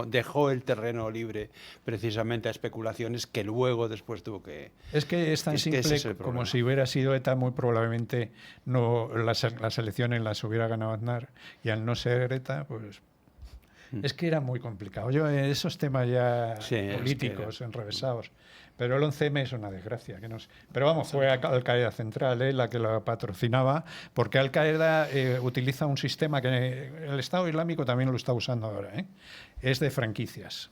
Dejó el terreno libre precisamente a especulaciones que luego después tuvo que... Es que es tan simple como si hubiera sido ETA, muy probablemente las elecciones las hubiera ganado Aznar, y al no ser ETA, pues es que era muy complicado. Yo esos temas ya políticos, enrevesados. Pero el 11M es una desgracia. Pero vamos, fue Al-Qaeda Central la que la patrocinaba, porque Al-Qaeda utiliza un sistema que el Estado Islámico también lo está usando ahora. Es de franquicias.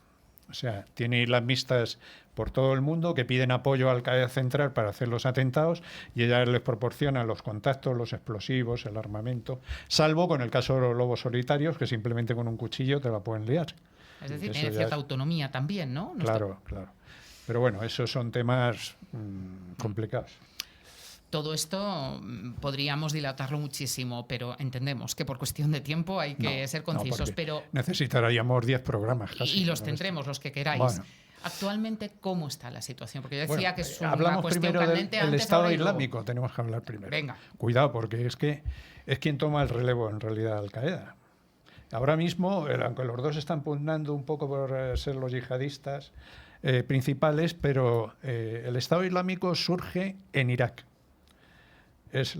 O sea, tiene islamistas por todo el mundo que piden apoyo a Al-Qaeda Central para hacer los atentados y ella les proporciona los contactos, los explosivos, el armamento, salvo con el caso de los lobos solitarios, que simplemente con un cuchillo te la pueden liar. Es decir, tiene cierta autonomía también, ¿no? Claro. Pero bueno, esos son temas complicados. Todo esto podríamos dilatarlo muchísimo, pero entendemos que por cuestión de tiempo hay que ser concisos. Pero necesitaríamos 10 programas casi. Y los tendremos, los que queráis. Bueno. Actualmente, ¿cómo está la situación? Porque yo decía que es una cuestión candente. Hablamos primero del Estado Islámico, tenemos que hablar primero. Venga. Cuidado, porque es quien toma el relevo en realidad Al-Qaeda. Ahora mismo, aunque los dos están pugnando un poco por ser los yihadistas principales, pero el Estado Islámico surge en Irak. Es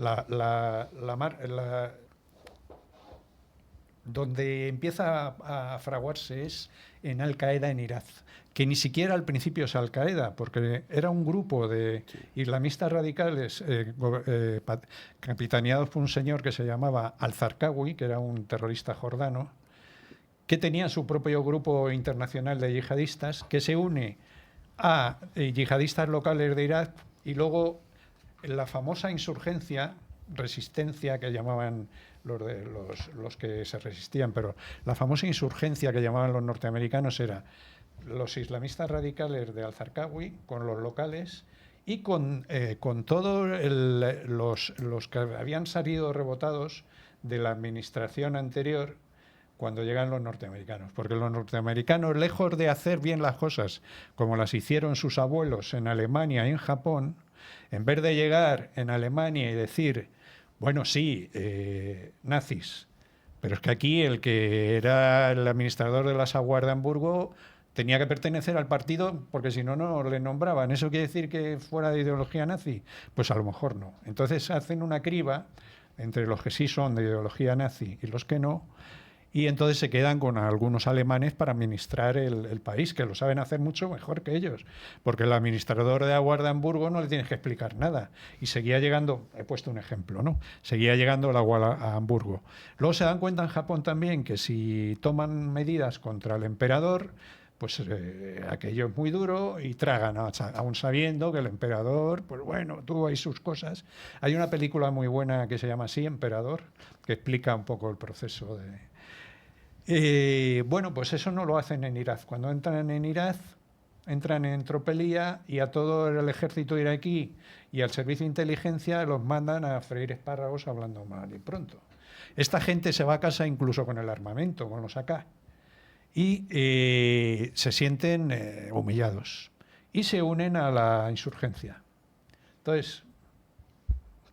donde empieza a fraguarse es en Al-Qaeda en Irak, que ni siquiera al principio es Al-Qaeda, porque era un grupo de islamistas radicales capitaneados por un señor que se llamaba Al-Zarqawi, que era un terrorista jordano, que tenía su propio grupo internacional de yihadistas, que se une a yihadistas locales de Irak, y luego la famosa resistencia que llamaban los que se resistían, pero la famosa insurgencia que llamaban los norteamericanos era los islamistas radicales de Al-Zarqawi con los locales y con todos los que habían salido rebotados de la administración anterior cuando llegan los norteamericanos. Porque los norteamericanos, lejos de hacer bien las cosas como las hicieron sus abuelos en Alemania y en Japón, en vez de llegar en Alemania y decir, bueno, sí, nazis, pero es que aquí el que era el administrador de la Saguarda en Hamburgo tenía que pertenecer al partido porque si no, no le nombraban. ¿Eso quiere decir que fuera de ideología nazi? Pues a lo mejor no. Entonces hacen una criba entre los que sí son de ideología nazi y los que no, y entonces se quedan con algunos alemanes para administrar el país, que lo saben hacer mucho mejor que ellos, porque el administrador de aguas de Hamburgo no le tienes que explicar nada, y seguía llegando, he puesto un ejemplo, ¿no? Seguía llegando el agua a Hamburgo. Luego se dan cuenta en Japón también que si toman medidas contra el emperador, pues aquello es muy duro y tragan, aún sabiendo que el emperador, pues bueno, tuvo ahí sus cosas. Hay una película muy buena que se llama así, Emperador, que explica un poco el proceso de... bueno, pues eso no lo hacen en Irak. Cuando entran en Irak, entran en tropelía y a todo el ejército iraquí y al servicio de inteligencia los mandan a freír espárragos hablando mal y pronto. Esta gente se va a casa incluso con el armamento, con los AK, y se sienten humillados y se unen a la insurgencia. Entonces,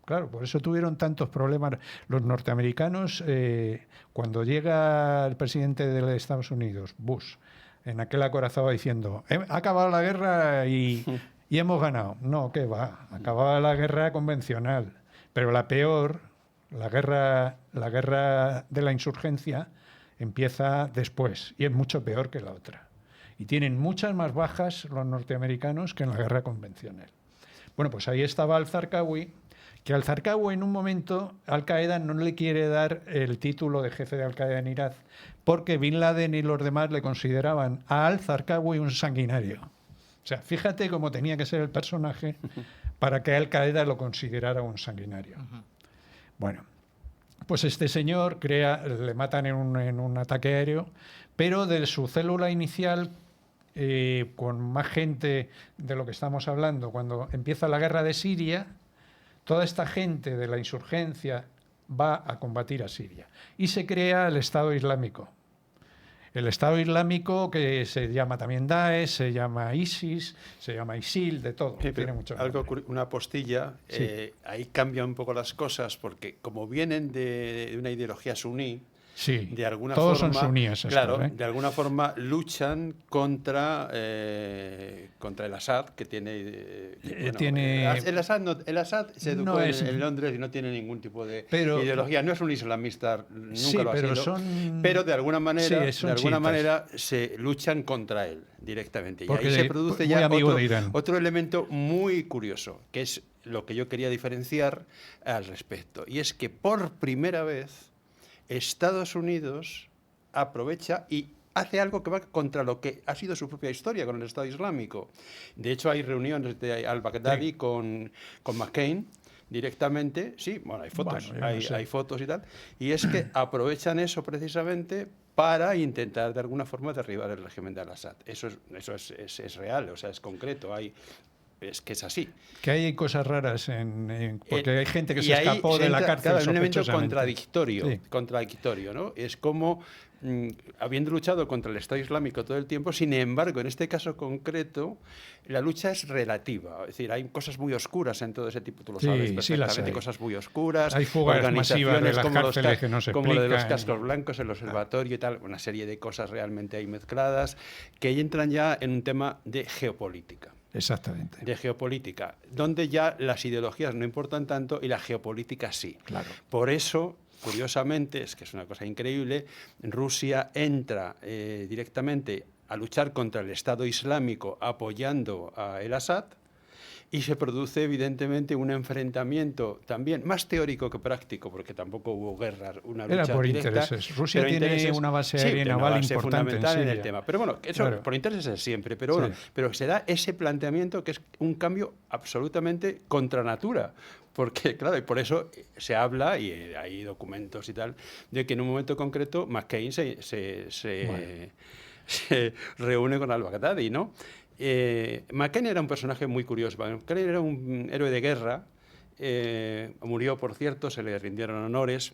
claro, por eso tuvieron tantos problemas. Los norteamericanos, cuando llega el presidente de Estados Unidos, Bush, en aquel acorazado diciendo, ha acabado la guerra y hemos ganado. No, ¿qué va? Acababa la guerra convencional, pero la peor, la guerra de la insurgencia, empieza después y es mucho peor que la otra. Y tienen muchas más bajas los norteamericanos que en la guerra convencional. Bueno, pues ahí estaba al-Zarqawi, que al-Zarqawi en un momento Al-Qaeda no le quiere dar el título de jefe de Al-Qaeda en Irak porque Bin Laden y los demás le consideraban a al-Zarqawi un sanguinario. O sea, fíjate cómo tenía que ser el personaje para que Al-Qaeda lo considerara un sanguinario. Bueno, pues este señor le matan en un ataque aéreo, pero de su célula inicial, con más gente de lo que estamos hablando, cuando empieza la guerra de Siria, toda esta gente de la insurgencia va a combatir a Siria. Y se crea el Estado Islámico. El Estado Islámico que se llama también Daesh, se llama ISIS, se llama ISIL, de todo. Sí, tiene mucho una postilla, sí. Ahí cambian un poco las cosas porque como vienen de una ideología suní, sí, de alguna todos forma, son suníes. Claro, de alguna forma luchan contra el Assad, que tiene... El Assad se educó en Londres y no tiene ningún tipo de ideología. No es un islamista, nunca lo ha sido. Pero de alguna manera, se luchan contra él directamente. Y ahí se produce ya otro elemento muy curioso, que es lo que yo quería diferenciar al respecto. Y es que por primera vez Estados Unidos aprovecha y hace algo que va contra lo que ha sido su propia historia con el Estado Islámico. De hecho, hay reuniones de al-Baghdadi con McCain directamente. Sí, bueno, hay fotos, hay fotos y tal. Y es que aprovechan eso precisamente para intentar de alguna forma derribar el régimen de al-Assad. Eso es real, o sea, es concreto. Es que es así. Que hay cosas raras, porque hay gente que se escapó de la cárcel. Claro, es un elemento contradictorio, ¿no? Es como, habiendo luchado contra el Estado Islámico todo el tiempo, sin embargo, en este caso concreto, la lucha es relativa. Es decir, hay cosas muy oscuras en todo ese tipo, tú lo sabes perfectamente, cosas muy oscuras. Hay fugas masivas de las cárceles que no se explican. Como lo de los cascos blancos, el observatorio y tal, una serie de cosas realmente ahí mezcladas, que entran ya en un tema de geopolítica. Exactamente. De geopolítica, donde ya las ideologías no importan tanto y la geopolítica sí. Claro. Por eso, curiosamente, es que es una cosa increíble, Rusia entra directamente a luchar contra el Estado Islámico apoyando a el Assad y se produce evidentemente un enfrentamiento también más teórico que práctico, porque tampoco hubo guerra, una lucha Era por directa. Intereses. Rusia tiene una base aérea naval importante en el tema. Pero bueno, eso claro, por intereses es siempre. Pero bueno, pero se da ese planteamiento que es un cambio absolutamente contra natura. Porque, claro, y por eso se habla, y hay documentos y tal, de que en un momento concreto McCain se reúne con al-Baghdadi, ¿no? McCain era un personaje muy curioso. McCain era un héroe de guerra, murió, por cierto, se le rindieron honores.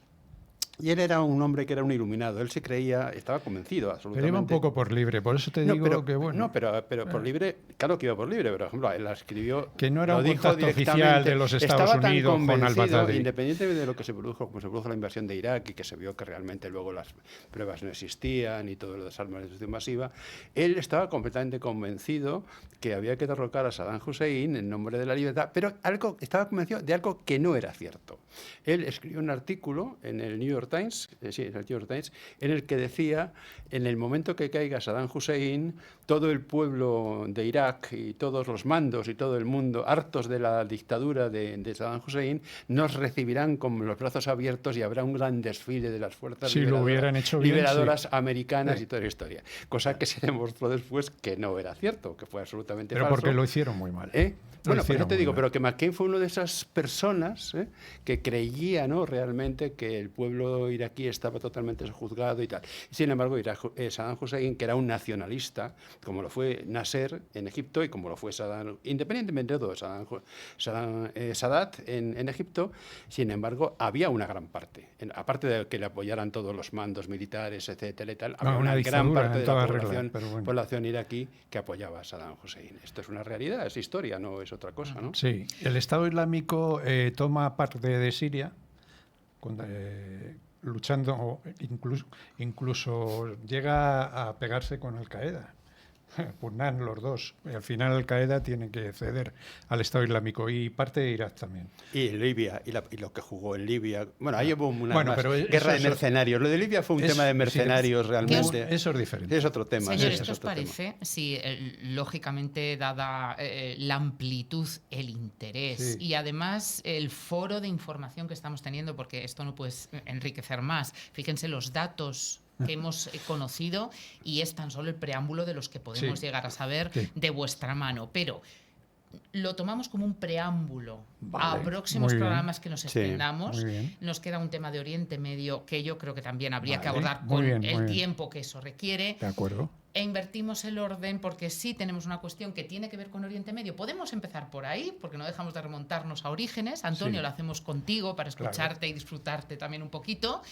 Y él era un hombre que era un iluminado. Él se creía, estaba convencido absolutamente. Pero iba un poco por libre, por eso te digo que bueno. No, pero por libre, claro que iba por libre. Por ejemplo, él la escribió. Que no era un contacto oficial de los Estados Unidos con al-Baghdadi. Independientemente de lo que se produjo, como se produjo la invasión de Irak y que se vio que realmente luego las pruebas no existían y todo lo de armas de destrucción masiva, él estaba completamente convencido que había que derrocar a Saddam Hussein en nombre de la libertad, pero estaba convencido de algo que no era cierto. Él escribió un artículo en el New York York Times, en el que decía, en el momento que caiga Saddam Hussein, todo el pueblo de Irak y todos los mandos y todo el mundo, hartos de la dictadura de Saddam Hussein, nos recibirán con los brazos abiertos y habrá un gran desfile de las fuerzas liberadoras americanas y toda la historia. Cosa que se demostró después que no era cierto, que fue absolutamente falso. Pero porque lo hicieron muy mal. Bueno, pues yo te digo, pero que McCain fue una de esas personas que creía, ¿no?, realmente que el pueblo iraquí estaba totalmente sojuzgado y tal. Sin embargo, Saddam Hussein, que era un nacionalista, como lo fue Nasser en Egipto y como lo fue Saddam, independientemente de todo, Sadat en Egipto, sin embargo, había una gran parte, aparte de que le apoyaran todos los mandos militares, etcétera y tal, había una gran parte de la población iraquí que apoyaba a Saddam Hussein. Esto es una realidad, es historia, no es otra cosa, ¿no? Sí, el Estado Islámico toma parte de Siria, luchando, incluso llega a pegarse con Al-Qaeda. Pugnan los dos. Y al final Al-Qaeda tiene que ceder al Estado Islámico y parte de Irak también. Y Libia, y lo que jugó en Libia. Bueno, ahí hubo una guerra de mercenarios. Lo de Libia fue un tema de mercenarios realmente. Eso es diferente. Es otro tema. Señores, ¿qué os parece? Si, lógicamente, dada la amplitud, el interés y además el foro de información que estamos teniendo, porque esto no puede enriquecer más. Fíjense los datos que hemos conocido y es tan solo el preámbulo de los que podemos llegar a saber de vuestra mano. Pero lo tomamos como un preámbulo a próximos programas que nos extendamos. Nos queda un tema de Oriente Medio que yo creo que también habría que abordar con el tiempo que eso requiere. De acuerdo. E invertimos el orden porque sí tenemos una cuestión que tiene que ver con Oriente Medio. Podemos empezar por ahí porque no dejamos de remontarnos a orígenes. Antonio, lo hacemos contigo para escucharte y disfrutarte también un poquito.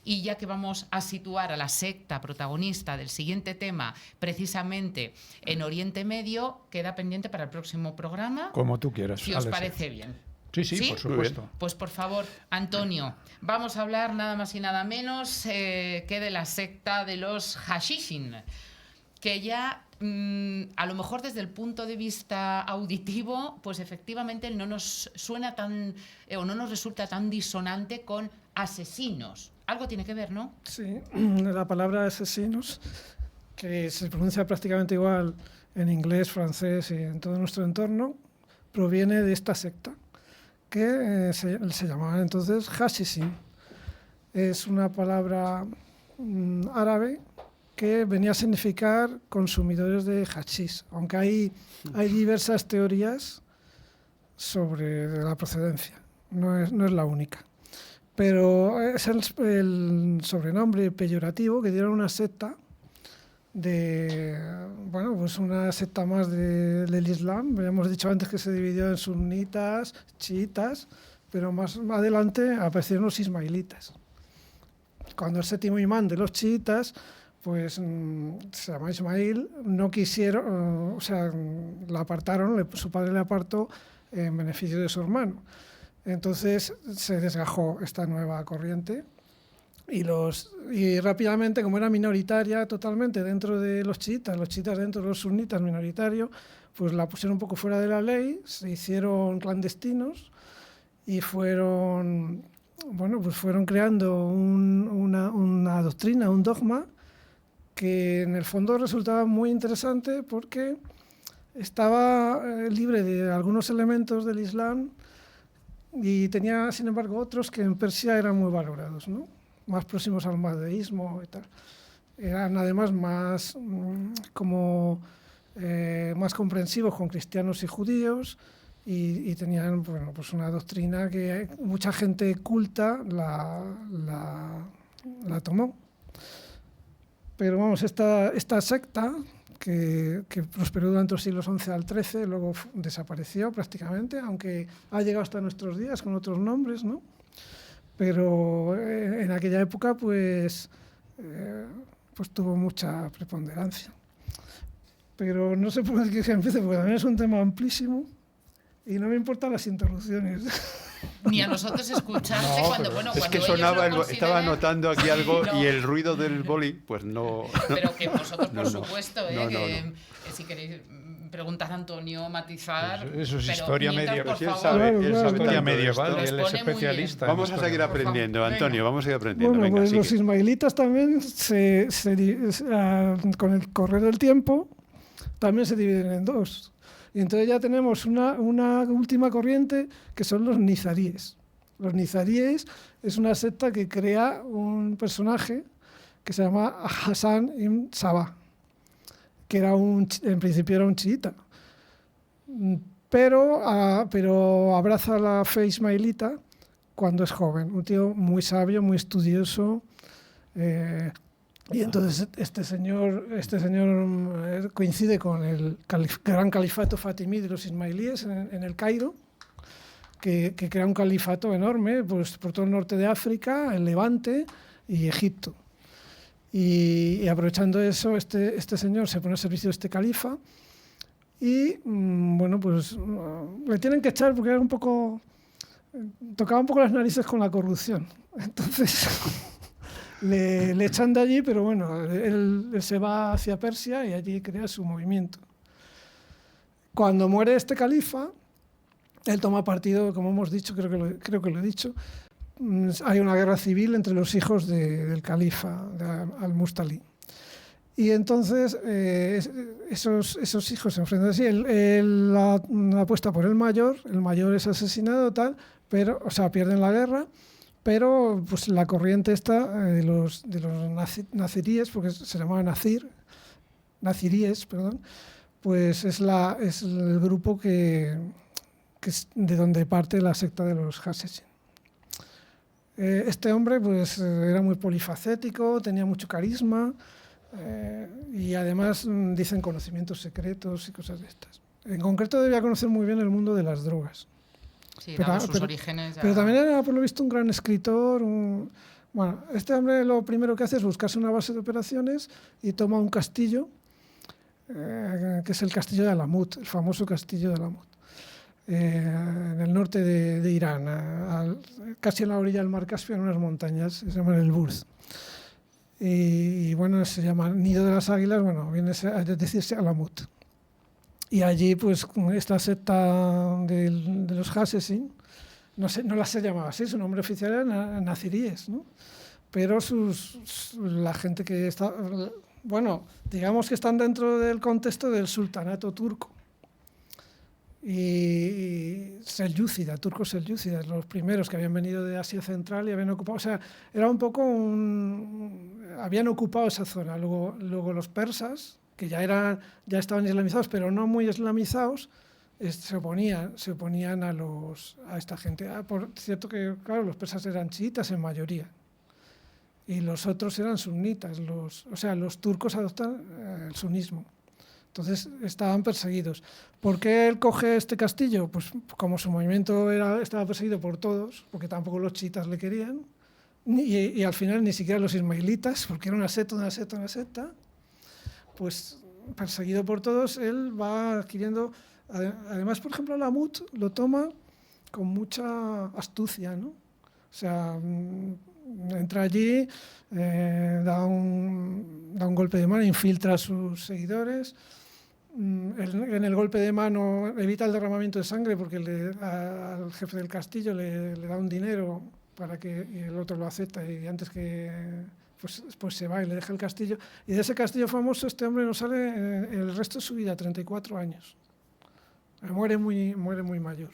Y ya que vamos a situar a la secta protagonista del siguiente tema precisamente en Oriente Medio, queda pendiente para el próximo programa. Como tú quieras. Si os parece bien. Sí, por supuesto. Pues por favor, Antonio, vamos a hablar nada más y nada menos que de la secta de los Hashishin, que ya a lo mejor desde el punto de vista auditivo, pues efectivamente no nos suena tan o no nos resulta tan disonante con asesinos. Algo tiene que ver, ¿no? Sí, la palabra asesinos, que se pronuncia prácticamente igual en inglés, francés y en todo nuestro entorno, proviene de esta secta, que se llamaba entonces Hashishin. Es una palabra árabe que venía a significar consumidores de hachís, aunque hay diversas teorías sobre la procedencia, no es la única. Pero es el sobrenombre peyorativo que dieron una secta una secta más del Islam. Habíamos dicho antes que se dividió en sunnitas, chiitas, pero más adelante aparecieron los ismailitas. Cuando el séptimo imán de los chiitas, pues se llama Ismail, no quisieron, la apartaron, su padre le apartó en beneficio de su hermano. Entonces se desgajó esta nueva corriente y rápidamente, como era minoritaria totalmente dentro de los chiitas dentro de los sunnitas minoritarios, pues la pusieron un poco fuera de la ley, se hicieron clandestinos y fueron creando una doctrina, un dogma, que en el fondo resultaba muy interesante porque estaba libre de algunos elementos del Islam y tenía, sin embargo, otros que en Persia eran muy valorados, ¿no? Más próximos al mahdeísmo y tal. Eran además más comprensivos con cristianos y judíos y tenían una doctrina que mucha gente culta la tomó. Pero vamos, esta secta, que prosperó durante los siglos XI al XIII, luego desapareció prácticamente, aunque ha llegado hasta nuestros días con otros nombres, ¿no? Pero en aquella época pues tuvo mucha preponderancia. Pero no sé por qué empiece, porque también es un tema amplísimo y no me importan las interrupciones. Ni a nosotros escucharte cuando es que sonaba, estaba anotando aquí algo y el ruido del boli, pues no. Pero que vosotros, por supuesto, si queréis preguntar a Antonio, matizar. Eso es pero historia mientras, medieval. por Él favor, sabe, él sabe Historia tanto medieval, esto. él es Lo expone muy especialista. bien. Vamos a seguir aprendiendo, Por favor. Antonio, vamos a seguir aprendiendo. Bueno, Venga, pues sigue. los ismaelitas también, con el correr del tiempo, también se dividen en dos. Y entonces ya tenemos una última corriente que son los nizaríes. Los nizaríes es una secta que crea un personaje que se llama Hassan ibn Sabah, que en principio era un chiita, pero abraza la fe ismaelita cuando es joven, un tío muy sabio, muy estudioso, y entonces este señor coincide con el gran califato fatimí de los ismailíes en el Cairo, que crea un califato enorme pues, por todo el norte de África, el Levante y Egipto. Y aprovechando eso, este señor se pone al servicio de este califa y, bueno, pues le tienen que echar porque era tocaba un poco las narices con la corrupción. Entonces le echan de allí, pero bueno, él se va hacia Persia y allí crea su movimiento. Cuando muere este califa, él toma partido, como hemos dicho, creo que lo he dicho. Hay una guerra civil entre los hijos del califa, al-Mustalí. Y entonces esos hijos se enfrentan así. Él apuesta por el mayor es asesinado, pierden la guerra, pero pues la corriente esta de los naziríes, porque se llamaba naziríes, pues es el grupo que es de donde parte la secta de los Haseshin. Este hombre pues era muy polifacético, tenía mucho carisma y además dicen conocimientos secretos y cosas de estas. En concreto debía conocer muy bien el mundo de las drogas. Sí, dado sus orígenes. Pero también era, por lo visto, un gran escritor. Bueno, este hombre lo primero que hace es buscarse una base de operaciones y toma un castillo, que es el castillo de Alamut, el famoso castillo de Alamut. En el norte de Irán, casi en la orilla del mar Caspio, en unas montañas, se llaman el Burz. Y bueno, se llama Nido de las Águilas, bueno, viene a decirse Alamut. Y allí, pues, esta secta de los Haseshin, no la se llamaba así, su nombre oficial era naziríes, ¿no? Pero la gente que está, bueno, digamos que están dentro del contexto del sultanato turco. Y turcos selyúcidas, los primeros que habían venido de Asia Central y habían ocupado, o sea, era un poco habían ocupado esa zona. Luego los persas, que ya estaban islamizados, pero no muy islamizados, se oponían a esta gente. Por cierto que, claro, los persas eran chiitas en mayoría y los otros eran sunitas, los turcos adoptan el sunismo. Entonces estaban perseguidos. ¿Por qué él coge este castillo? Pues como su movimiento estaba perseguido por todos, porque tampoco los chiitas le querían, y al final ni siquiera los ismaelitas, porque era una secta, pues perseguido por todos, él va adquiriendo. Además, por ejemplo, Alamut lo toma con mucha astucia, ¿no? O sea, entra allí, da un golpe de mano, infiltra a sus seguidores. En el golpe de mano evita el derramamiento de sangre porque al jefe del castillo le da un dinero y el otro lo acepta y antes que pues se va y le deja el castillo. Y de ese castillo famoso este hombre no sale el resto de su vida, 34 años. Muere muy mayor.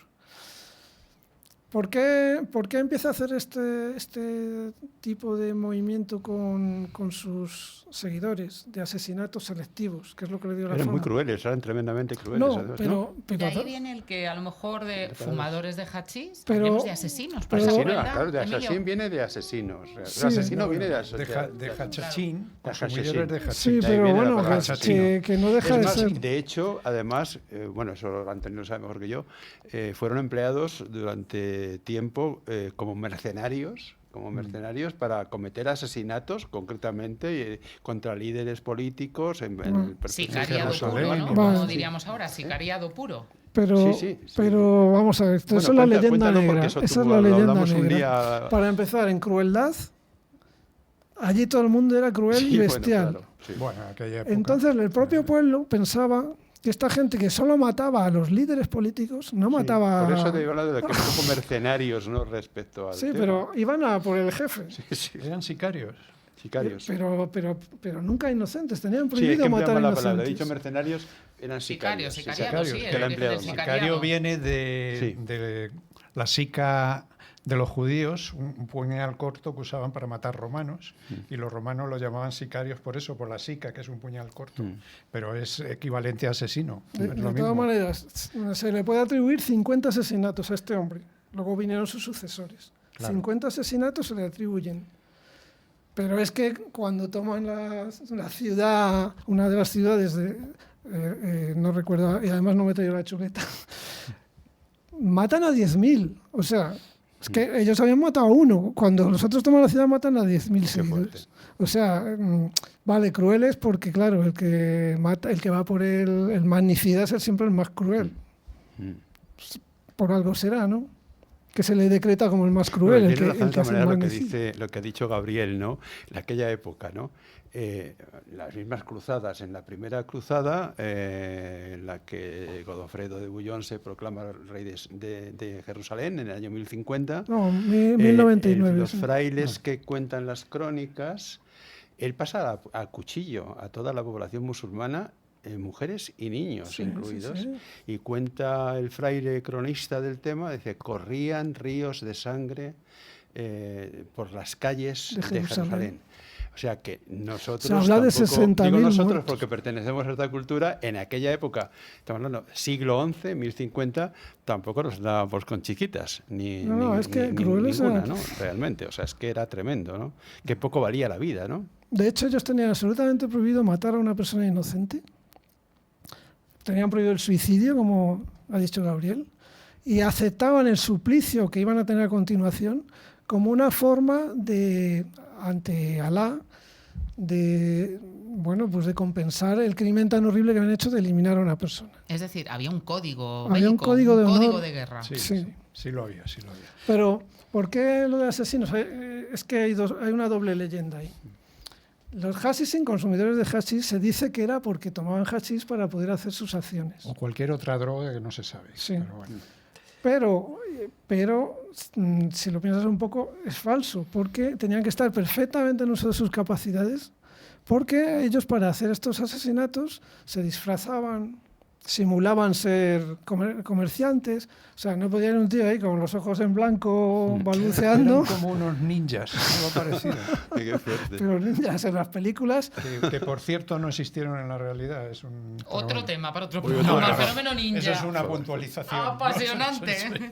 ¿Por qué empieza a hacer este tipo de movimiento con sus seguidores de asesinatos selectivos? Que es lo que le dio la fama. Eran muy crueles, eran tremendamente crueles. No, además, pero de ahí viene el que a lo mejor de fumadores de hachís, pero, hablemos de asesinos. Claro, de asesín viene de asesinos. Sí, el asesino viene de hachachín. Sí, pero bueno, que no deja de ser. De hecho, además, eso Antonio lo sabe mejor que yo, fueron empleados durante tiempo como mercenarios para cometer asesinatos, concretamente contra líderes políticos. Sicariado puro, ¿no? Como diríamos ahora, sicariado puro. Pero vamos a ver, eso es la leyenda negra. Esa es la leyenda negra. Para empezar, en crueldad, allí todo el mundo era cruel y bestial. Bueno, aquella época. Entonces el propio pueblo pensaba que esta gente que solo mataba a los líderes políticos, no mataba... Por eso te digo hablando de que son como mercenarios, ¿no? Respecto al Sí, tema. pero iban a por el jefe. Sí. Eran sicarios. Sicarios. Pero nunca inocentes, tenían Sí, es prohibido que matar a empleamos la inocentes. palabra. He dicho mercenarios, eran sicarios. Sicariado, sí, que la empleamos. Sicario viene de la sica de los judíos, un puñal corto que usaban para matar romanos, y los romanos lo llamaban sicarios por eso, por la sica, que es un puñal corto, pero es equivalente a asesino. De todas maneras, se le puede atribuir 50 asesinatos a este hombre. Luego vinieron sus sucesores. Claro. 50 asesinatos se le atribuyen. Pero es que cuando toman la ciudad, una de las ciudades no recuerdo, y además no me traigo la chuleta, matan a 10.000. O sea, es que ellos habían matado a uno. Cuando los otros toman la ciudad matan a 10.000 seguidores. O sea, vale, crueles porque, claro, el que va por el magnicida es siempre el más cruel. Por algo será, ¿no? Que se le decreta como el más cruel. Bueno, tiene razón de manera lo que ha dicho Gabriel, ¿no? En aquella época, ¿no? Las mismas cruzadas. En la primera cruzada, en la que Godofredo de Bouillon se proclama rey de Jerusalén en el año 1050. No, 1099. Los frailes que cuentan las crónicas, él pasa a cuchillo a toda la población musulmana, mujeres y niños incluidos, y cuenta el fraile cronista del tema, dice, corrían ríos de sangre por las calles de Jerusalén. O sea que nosotros, se habla de 60.000 digo nosotros muertos. Porque pertenecemos a esta cultura, en aquella época, estamos hablando siglo XI, 1050, tampoco nos dábamos con chiquitas, ni ninguna, ¿no? Realmente, o sea, es que era tremendo, ¿no? Que poco valía la vida, ¿no? De hecho, ellos tenían absolutamente prohibido matar a una persona inocente. Tenían prohibido el suicidio, como ha dicho Gabriel, y aceptaban el suplicio que iban a tener a continuación como una forma de, ante Alá, de compensar el crimen tan horrible que habían hecho de eliminar a una persona. Es decir, había un código bélico, un código de guerra. Sí lo había. Pero, ¿por qué lo de asesinos? Es que hay una doble leyenda ahí. Los hashisin, consumidores de hashish, se dice que era porque tomaban hashish para poder hacer sus acciones. O cualquier otra droga que no se sabe. Sí. Pero bueno. Pero si lo piensas un poco, es falso, porque tenían que estar perfectamente en uso de sus capacidades, porque ellos para hacer estos asesinatos se disfrazaban, simulaban ser comerciantes, o sea, no podía ir un tío ahí con los ojos en blanco balbuceando. Eran como unos ninjas, algo parecido. Pero ninjas en las películas. Que por cierto no existieron en la realidad. Es otro tema para otro programa, el fenómeno ninja. Eso es una puntualización. Apasionante.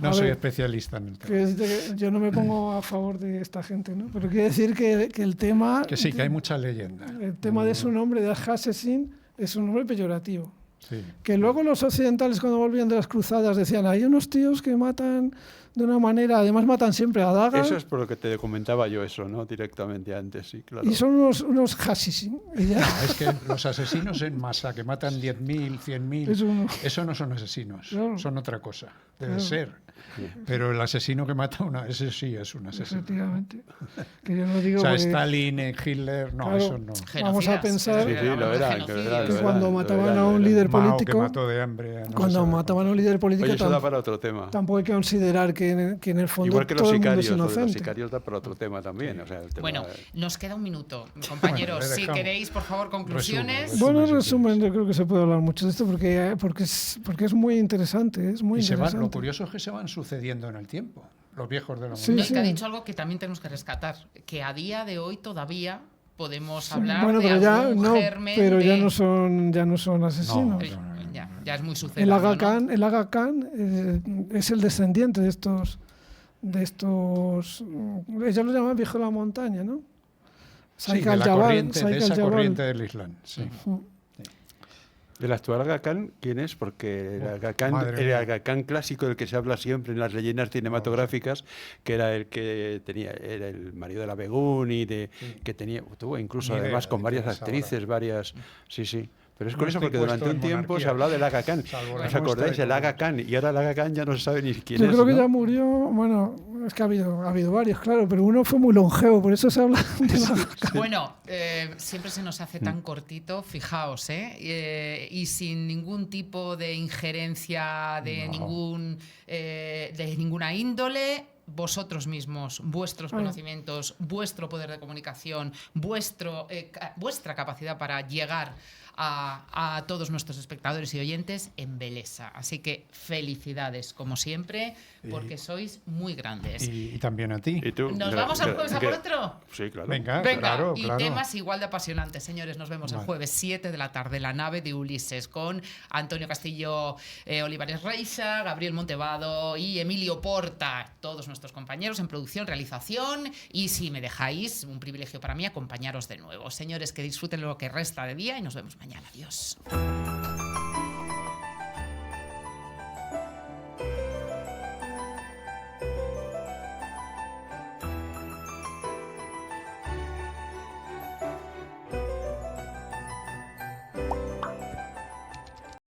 No soy especialista en el tema. Yo no me pongo a favor de esta gente, ¿no? Pero quiere decir que el tema... Que sí, que hay mucha leyenda. El tema de su nombre, de Al-Hassasin, es un nombre peyorativo. Sí. Que luego los occidentales, cuando volvían de las cruzadas, decían, hay unos tíos que matan de una manera, además matan siempre a daga. Eso es por lo que te comentaba yo eso, ¿no? Directamente antes, sí, claro. Y son unos hashisin. Es que los asesinos en masa, que matan 10.000, 100.000, eso no son asesinos, son otra cosa, debe ser. Pero el asesino que mata ese sí es un asesino. Efectivamente. Que yo no digo Stalin, Hitler, no, claro, eso no. Vamos a pensar que cuando mataban a un líder político, mató de hambre, cuando mataban a un líder político, eso da para otro tema. Tampoco hay que considerar que en el fondo igual que todo los el mundo sicarios, es inocente. los sicarios da para otro tema también. O sea, el tema bueno, nos queda un minuto, compañeros. Si queréis, por favor, conclusiones. Resumen, yo creo que se puede hablar mucho de esto porque es muy interesante. Es muy interesante. Lo curioso es que se van sucediendo en el tiempo, los viejos de la monarquía. Que ha dicho algo que también tenemos que rescatar, que a día de hoy todavía podemos hablar de algún germen pero ya no son asesinos. Ya es muy sucedido. El Aga Khan es el descendiente de estos ellos lo llaman viejo de la montaña, ¿no? Sí, de esa corriente del Islam. Sí. Del actual Aga Khan, ¿quién es? Porque el Aga Khan clásico del que se habla siempre en las leyendas cinematográficas, que era el que era el marido de la Beguni, que tuvo incluso además con varias actrices, sí. Pero es curioso porque durante un tiempo se hablaba del Aga Khan. ¿Os acordáis? El Aga Khan. Y ahora el Aga Khan ya no se sabe ni quién es. Yo creo que ya murió, Es que ha habido varios, claro, pero uno fue muy longevo, por eso se habla de la... Bueno, siempre se nos hace tan cortito, fijaos, y sin ningún tipo de injerencia de ninguna índole. Vosotros mismos, vuestros conocimientos, vuestro poder de comunicación, vuestra capacidad para llegar a todos nuestros espectadores y oyentes embelesa. Así que felicidades, como siempre, porque sois muy grandes. Y también a ti. ¿Y tú? ¿Nos vamos al jueves a por otro? Sí, claro. Venga, claro, y claro. temas igual de apasionantes, señores. Nos vemos el jueves 7 de la tarde, La nave de Ulises, con Antonio Castillo Olivares Reixa, Gabriel Montevado y Emilio Porta, todos nuestros compañeros en producción, realización, y si me dejáis, un privilegio para mí acompañaros de nuevo. Señores, que disfruten lo que resta de día y nos vemos mañana. Adiós.